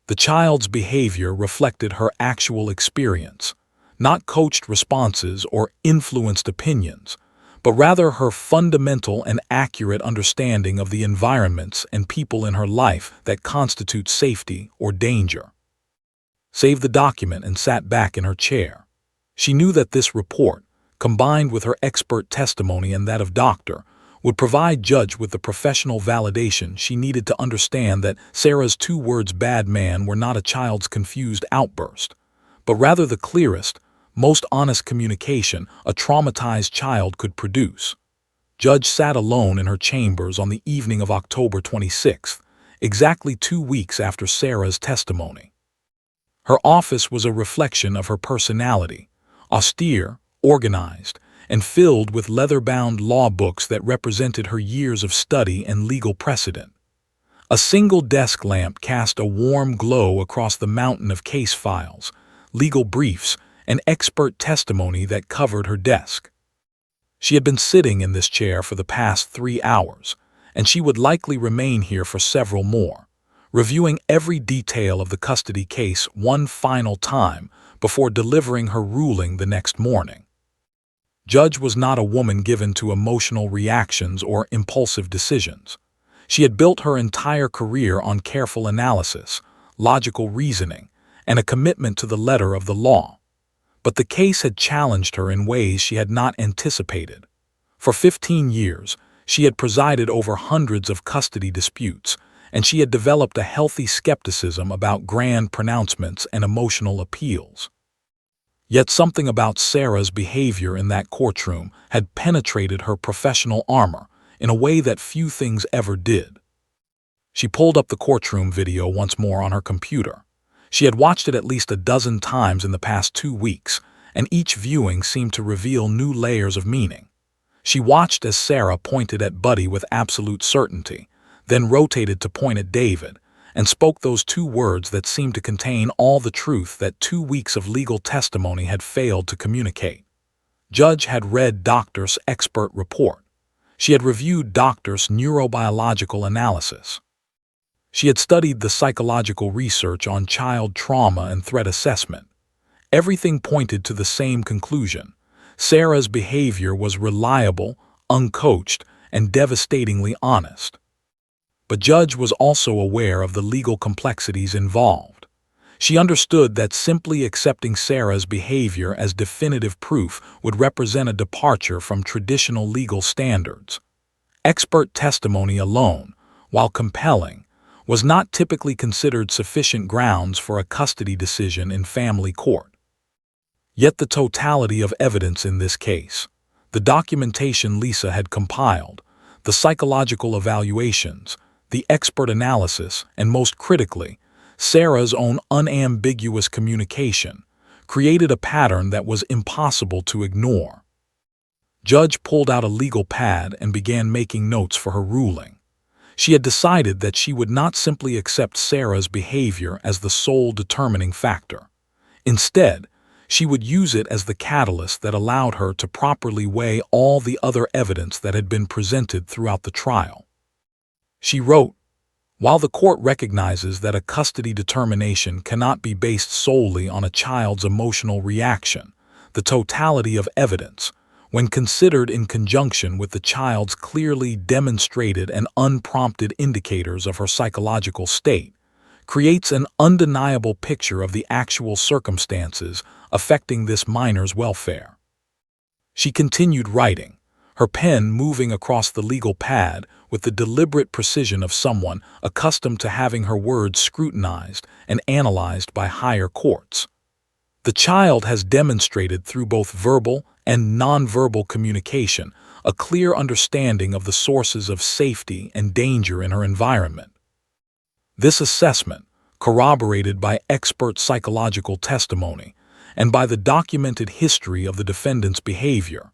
The child's behavior reflected her actual experience, not coached responses or influenced opinions, but rather her fundamental and accurate understanding of the environments and people in her life that constitute safety or danger. Saved the document and sat back in her chair. She knew that this report, combined with her expert testimony and that of Doctor, would provide Judge with the professional validation she needed to understand that Sarah's two words "bad man" were not a child's confused outburst, but rather the clearest, most honest communication a traumatized child could produce. Judge sat alone in her chambers on the evening of October 26th, exactly 2 weeks after Sarah's testimony. Her office was a reflection of her personality, austere, organized, and filled with leather-bound law books that represented her years of study and legal precedent. A single desk lamp cast a warm glow across the mountain of case files, legal briefs, and expert testimony that covered her desk. She had been sitting in this chair for the past 3 hours, and she would likely remain here for several more, reviewing every detail of the custody case one final time before delivering her ruling the next morning. Judge was not a woman given to emotional reactions or impulsive decisions. She had built her entire career on careful analysis, logical reasoning, and a commitment to the letter of the law. But the case had challenged her in ways she had not anticipated. For 15 years, she had presided over hundreds of custody disputes, and she had developed a healthy skepticism about grand pronouncements and emotional appeals. Yet something about Sarah's behavior in that courtroom had penetrated her professional armor in a way that few things ever did. She pulled up the courtroom video once more on her computer. She had watched it at least a dozen times in the past 2 weeks, and each viewing seemed to reveal new layers of meaning. She watched as Sarah pointed at Buddy with absolute certainty, then rotated to point at David, and spoke those 2 words that seemed to contain all the truth that 2 weeks of legal testimony had failed to communicate. Judge had read doctor's expert report. She had reviewed doctor's neurobiological analysis. She had studied the psychological research on child trauma and threat assessment. Everything pointed to the same conclusion. Sarah's behavior was reliable, uncoached, and devastatingly honest. But Judge was also aware of the legal complexities involved. She understood that simply accepting Sarah's behavior as definitive proof would represent a departure from traditional legal standards. Expert testimony alone, while compelling, was not typically considered sufficient grounds for a custody decision in family court. Yet the totality of evidence in this case, the documentation Lisa had compiled, the psychological evaluations, the expert analysis, and most critically, Sarah's own unambiguous communication, created a pattern that was impossible to ignore. Judge pulled out a legal pad and began making notes for her ruling. She had decided that she would not simply accept Sarah's behavior as the sole determining factor. Instead, she would use it as the catalyst that allowed her to properly weigh all the other evidence that had been presented throughout the trial. She wrote, "While the court recognizes that a custody determination cannot be based solely on a child's emotional reaction, the totality of evidence, when considered in conjunction with the child's clearly demonstrated and unprompted indicators of her psychological state, creates an undeniable picture of the actual circumstances affecting this minor's welfare." She continued writing, her pen moving across the legal pad with the deliberate precision of someone accustomed to having her words scrutinized and analyzed by higher courts. "The child has demonstrated through both verbal and nonverbal communication a clear understanding of the sources of safety and danger in her environment." This assessment, corroborated by expert psychological testimony and by the documented history of the defendant's behavior,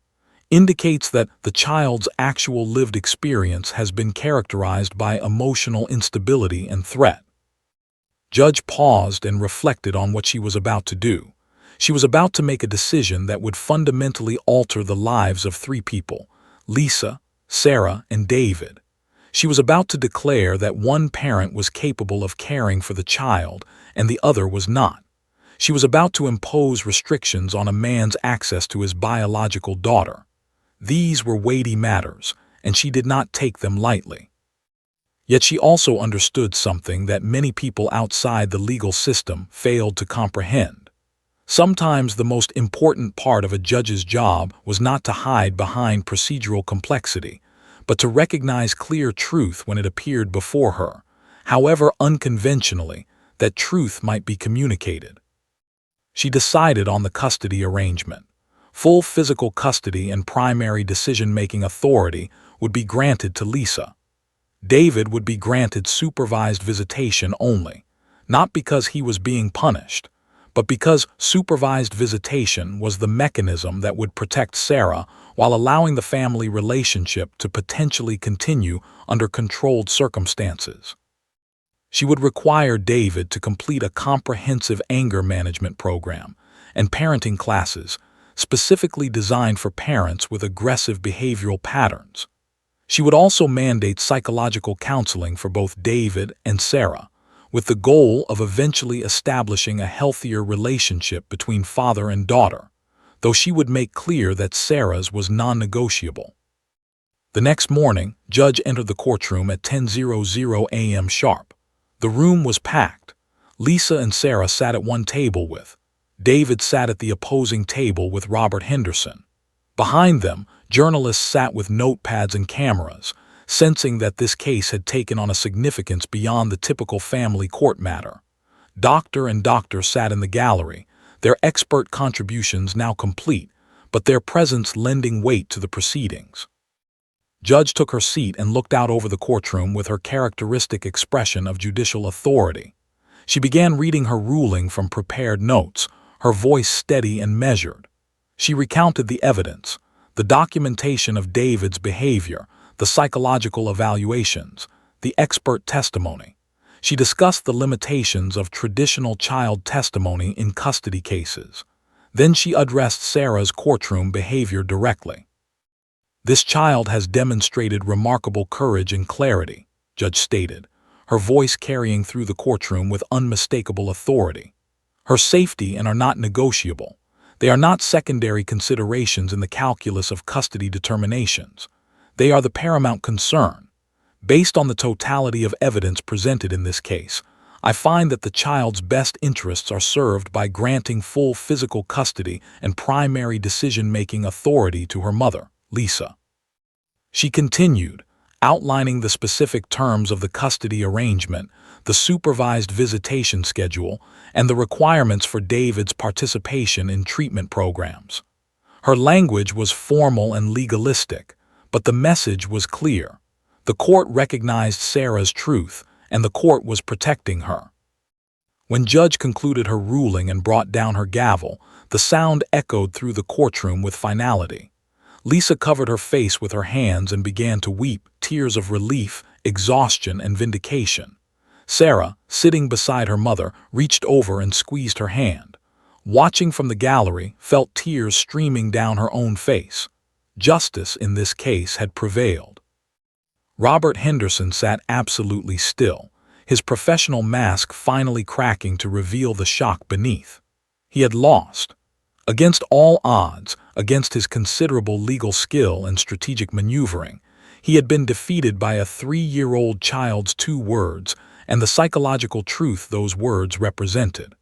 indicates that the child's actual lived experience has been characterized by emotional instability and threat. Judge paused and reflected on what she was about to do. She was about to make a decision that would fundamentally alter the lives of three people: Lisa, Sarah, and David. She was about to declare that one parent was capable of caring for the child and the other was not. She was about to impose restrictions on a man's access to his biological daughter. These were weighty matters, and she did not take them lightly. Yet she also understood something that many people outside the legal system failed to comprehend. Sometimes the most important part of a judge's job was not to hide behind procedural complexity, but to recognize clear truth when it appeared before her, however unconventionally that truth might be communicated. She decided on the custody arrangement. Full physical custody and primary decision-making authority would be granted to Lisa. David would be granted supervised visitation only, not because he was being punished, but because supervised visitation was the mechanism that would protect Sarah while allowing the family relationship to potentially continue under controlled circumstances. She would require David to complete a comprehensive anger management program and parenting classes specifically designed for parents with aggressive behavioral patterns. She would also mandate psychological counseling for both David and Sarah, with the goal of eventually establishing a healthier relationship between father and daughter, though she would make clear that Sarah's was non-negotiable. The next morning, Judge entered the courtroom at 10:00 a.m. sharp. The room was packed. Lisa and Sarah sat at one table with David sat at the opposing table with Robert Henderson. Behind them, journalists sat with notepads and cameras, sensing that this case had taken on a significance beyond the typical family court matter. Doctor and doctor sat in the gallery, their expert contributions now complete, but their presence lending weight to the proceedings. Judge took her seat and looked out over the courtroom with her characteristic expression of judicial authority. She began reading her ruling from prepared notes, her voice steady and measured. She recounted the evidence, the documentation of David's behavior, the psychological evaluations, the expert testimony. She discussed the limitations of traditional child testimony in custody cases. Then she addressed Sarah's courtroom behavior directly. "This child has demonstrated remarkable courage and clarity," Judge stated, her voice carrying through the courtroom with unmistakable authority. "Her safety and are not negotiable. They are not secondary considerations in the calculus of custody determinations. They are the paramount concern. Based on the totality of evidence presented in this case, I find that the child's best interests are served by granting full physical custody and primary decision-making authority to her mother, Lisa." She continued, outlining the specific terms of the custody arrangement, the supervised visitation schedule, and the requirements for David's participation in treatment programs. Her language was formal and legalistic, but the message was clear. The court recognized Sarah's truth, and the court was protecting her. When Judge concluded her ruling and brought down her gavel, the sound echoed through the courtroom with finality. Lisa covered her face with her hands and began to weep, tears of relief, exhaustion, and vindication. Sarah, sitting beside her mother, reached over and squeezed her hand. Watching from the gallery, felt tears streaming down her own face. Justice in this case had prevailed. Robert Henderson sat absolutely still, his professional mask finally cracking to reveal the shock beneath. He had lost. Against all odds, against his considerable legal skill and strategic maneuvering, he had been defeated by a 3-year-old child's 2 words and the psychological truth those words represented.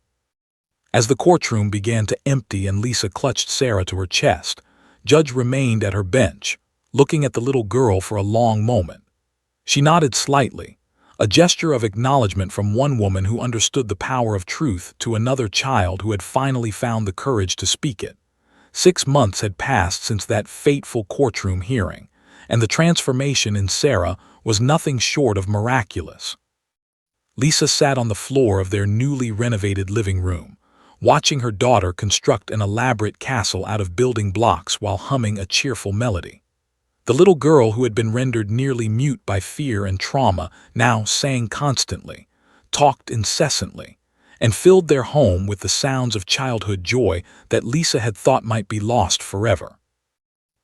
As the courtroom began to empty and Lisa clutched Sarah to her chest, Judge remained at her bench, looking at the little girl for a long moment. She nodded slightly, a gesture of acknowledgement from one woman who understood the power of truth to another child who had finally found the courage to speak it. 6 months had passed since that fateful courtroom hearing, and the transformation in Sarah was nothing short of miraculous. Lisa sat on the floor of their newly renovated living room, watching her daughter construct an elaborate castle out of building blocks while humming a cheerful melody. The little girl, who had been rendered nearly mute by fear and trauma, now sang constantly, talked incessantly, and filled their home with the sounds of childhood joy that Lisa had thought might be lost forever.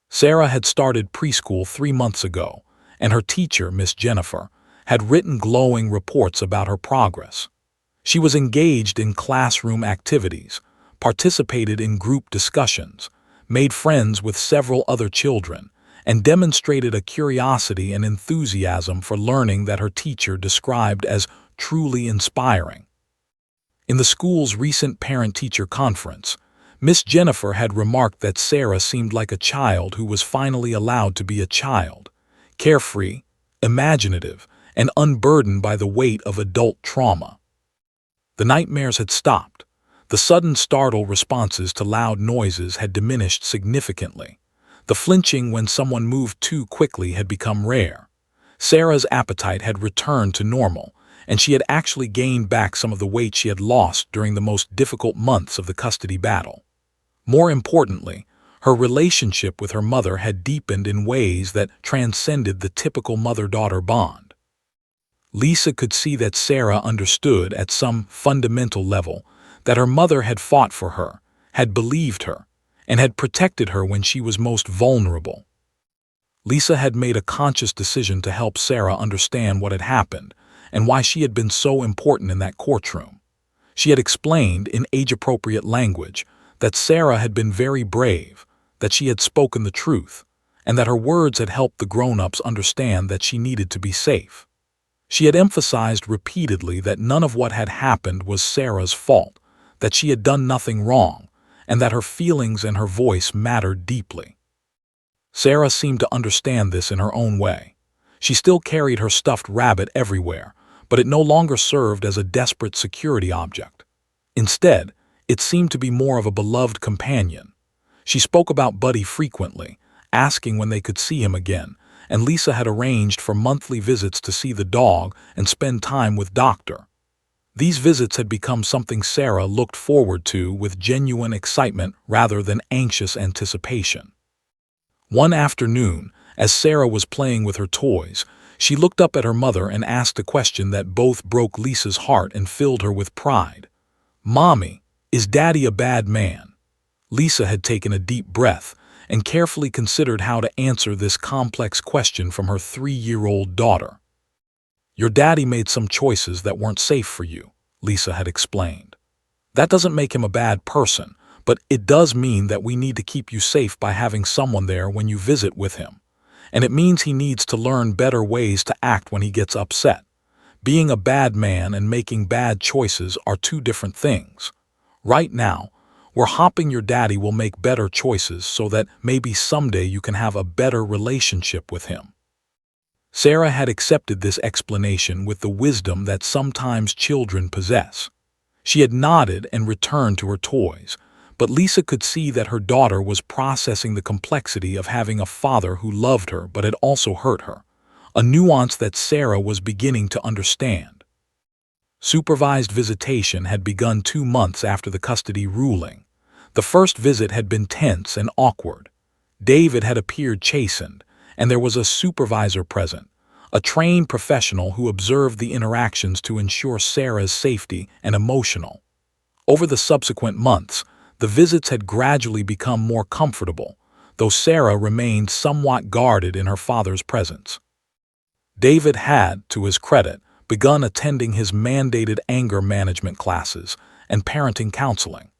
Sarah had started preschool 3 months ago, and her teacher, Miss Jennifer, had written glowing reports about her progress. She was engaged in classroom activities, participated in group discussions, made friends with several other children, and demonstrated a curiosity and enthusiasm for learning that her teacher described as truly inspiring. In the school's recent parent-teacher conference, Miss Jennifer had remarked that Sarah seemed like a child who was finally allowed to be a child, carefree, imaginative, and unburdened by the weight of adult trauma. The nightmares had stopped. The sudden startle responses to loud noises had diminished significantly. The flinching when someone moved too quickly had become rare. Sarah's appetite had returned to normal, and she had actually gained back some of the weight she had lost during the most difficult months of the custody battle. More importantly, her relationship with her mother had deepened in ways that transcended the typical mother-daughter bond. Lisa could see that Sarah understood at some fundamental level that her mother had fought for her, had believed her, and had protected her when she was most vulnerable. Lisa had made a conscious decision to help Sarah understand what had happened and why she had been so important in that courtroom. She had explained, in age-appropriate language, that Sarah had been very brave, that she had spoken the truth, and that her words had helped the grown-ups understand that she needed to be safe. She had emphasized repeatedly that none of what had happened was Sarah's fault, that she had done nothing wrong, and that her feelings and her voice mattered deeply. Sarah seemed to understand this in her own way. She still carried her stuffed rabbit everywhere, but it no longer served as a desperate security object. Instead, it seemed to be more of a beloved companion. She spoke about Buddy frequently, asking when they could see him again, and Lisa had arranged for monthly visits to see the dog and spend time with Doctor. These visits had become something Sarah looked forward to with genuine excitement rather than anxious anticipation. One afternoon, as Sarah was playing with her toys, she looked up at her mother and asked a question that both broke Lisa's heart and filled her with pride. "Mommy, is Daddy a bad man?" Lisa had taken a deep breath and carefully considered how to answer this complex question from her 3-year-old daughter. "Your daddy made some choices that weren't safe for you," Lisa had explained. "That doesn't make him a bad person, but it does mean that we need to keep you safe by having someone there when you visit with him. And it means he needs to learn better ways to act when he gets upset. Being a bad man and making bad choices are two different things. Right now, we're hoping your daddy will make better choices so that maybe someday you can have a better relationship with him." Sarah had accepted this explanation with the wisdom that sometimes children possess. She had nodded and returned to her toys, but Lisa could see that her daughter was processing the complexity of having a father who loved her but had also hurt her, a nuance that Sarah was beginning to understand. Supervised visitation had begun 2 months after the custody ruling. The first visit had been tense and awkward. David had appeared chastened, and there was a supervisor present, a trained professional who observed the interactions to ensure Sarah's safety and emotional. Over the subsequent months, the visits had gradually become more comfortable, though Sarah remained somewhat guarded in her father's presence. David had, to his credit, begun attending his mandated anger management classes and parenting counseling.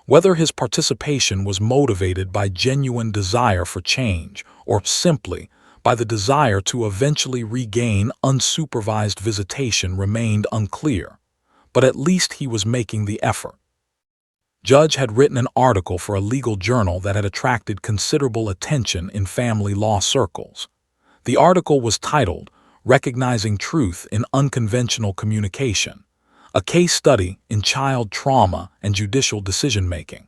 Whether his participation was motivated by genuine desire for change or simply by the desire to eventually regain unsupervised visitation remained unclear, but at least he was making the effort. Judge had written an article for a legal journal that had attracted considerable attention in family law circles. The article was titled, "Recognizing Truth in Unconventional Communication," a case study in child trauma and judicial decision-making.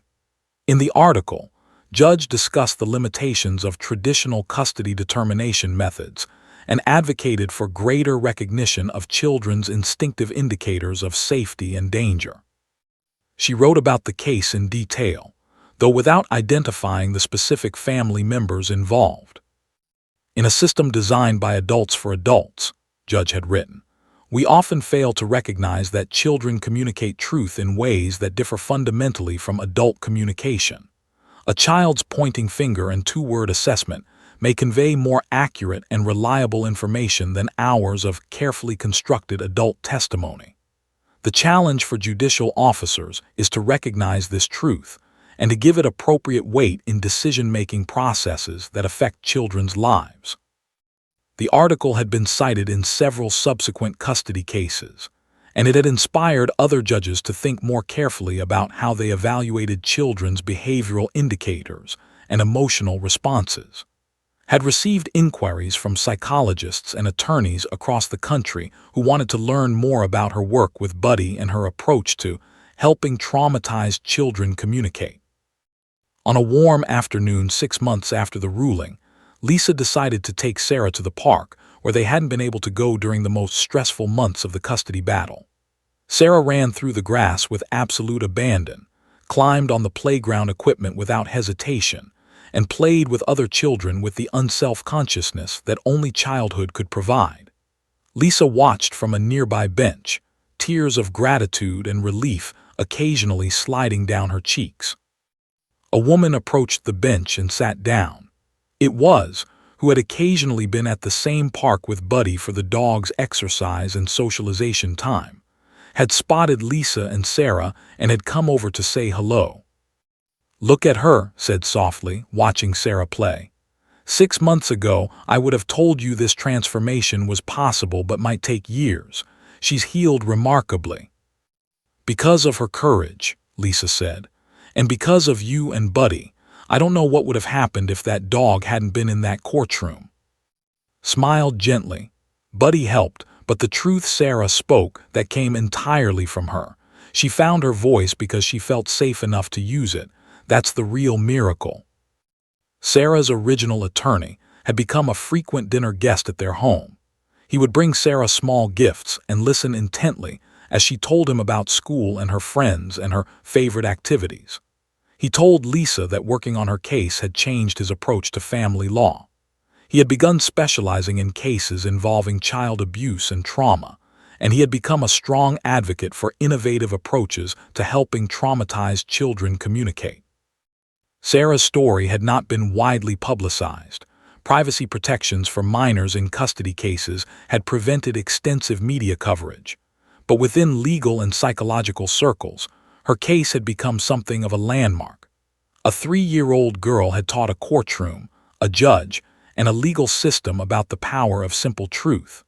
In the article, Judge discussed the limitations of traditional custody determination methods and advocated for greater recognition of children's instinctive indicators of safety and danger. She wrote about the case in detail, though without identifying the specific family members involved. "In a system designed by adults for adults," Judge had written, "we often fail to recognize that children communicate truth in ways that differ fundamentally from adult communication. A child's pointing finger and 2-word assessment may convey more accurate and reliable information than hours of carefully constructed adult testimony. The challenge for judicial officers is to recognize this truth and to give it appropriate weight in decision-making processes that affect children's lives." The article had been cited in several subsequent custody cases, and it had inspired other judges to think more carefully about how they evaluated children's behavioral indicators and emotional responses. Had received inquiries from psychologists and attorneys across the country who wanted to learn more about her work with Buddy and her approach to helping traumatized children communicate. On a warm afternoon 6 months after the ruling, Lisa decided to take Sarah to the park, where they hadn't been able to go during the most stressful months of the custody battle. Sarah ran through the grass with absolute abandon, climbed on the playground equipment without hesitation, and played with other children with the unself-consciousness that only childhood could provide. Lisa watched from a nearby bench, tears of gratitude and relief occasionally sliding down her cheeks. A woman approached the bench and sat down. It was, who had occasionally been at the same park with Buddy for the dog's exercise and socialization time, had spotted Lisa and Sarah and had come over to say hello. "Look at her," said softly, watching Sarah play. "6 months ago, I would have told you this transformation was possible but might take years. She's healed remarkably." "Because of her courage," Lisa said, "and because of you and Buddy. I don't know what would have happened if that dog hadn't been in that courtroom." Smiled gently. Buddy helped, but the truth Sarah spoke that came entirely from her. She found her voice because she felt safe enough to use it. That's the real miracle. Sarah's original attorney had become a frequent dinner guest at their home. He would bring Sarah small gifts and listen intently as she told him about school and her friends and her favorite activities. He told Lisa that working on her case had changed his approach to family law. He had begun specializing in cases involving child abuse and trauma, and he had become a strong advocate for innovative approaches to helping traumatized children communicate. Sarah's story had not been widely publicized. Privacy protections for minors in custody cases had prevented extensive media coverage. But within legal and psychological circles, her case had become something of a landmark. A 3-year-old girl had taught a courtroom, a judge, and a legal system about the power of simple truth.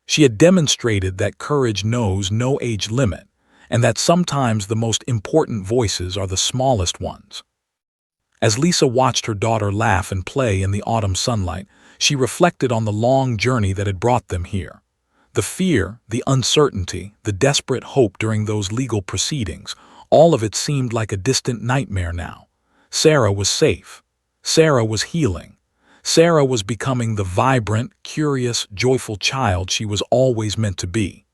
She had demonstrated that courage knows no age limit, and that sometimes the most important voices are the smallest ones. As Lisa watched her daughter laugh and play in the autumn sunlight, she reflected on the long journey that had brought them here. The fear, the uncertainty, the desperate hope during those legal proceedings, all of it seemed like a distant nightmare now. Sarah was safe. Sarah was healing. Sarah was becoming the vibrant, curious, joyful child she was always meant to be.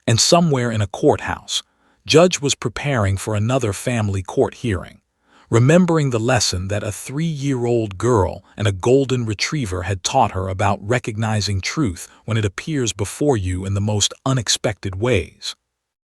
And somewhere in a courthouse, Judge was preparing for another family court hearing, remembering the lesson that a 3-year-old girl and a golden retriever had taught her about recognizing truth when it appears before you in the most unexpected ways.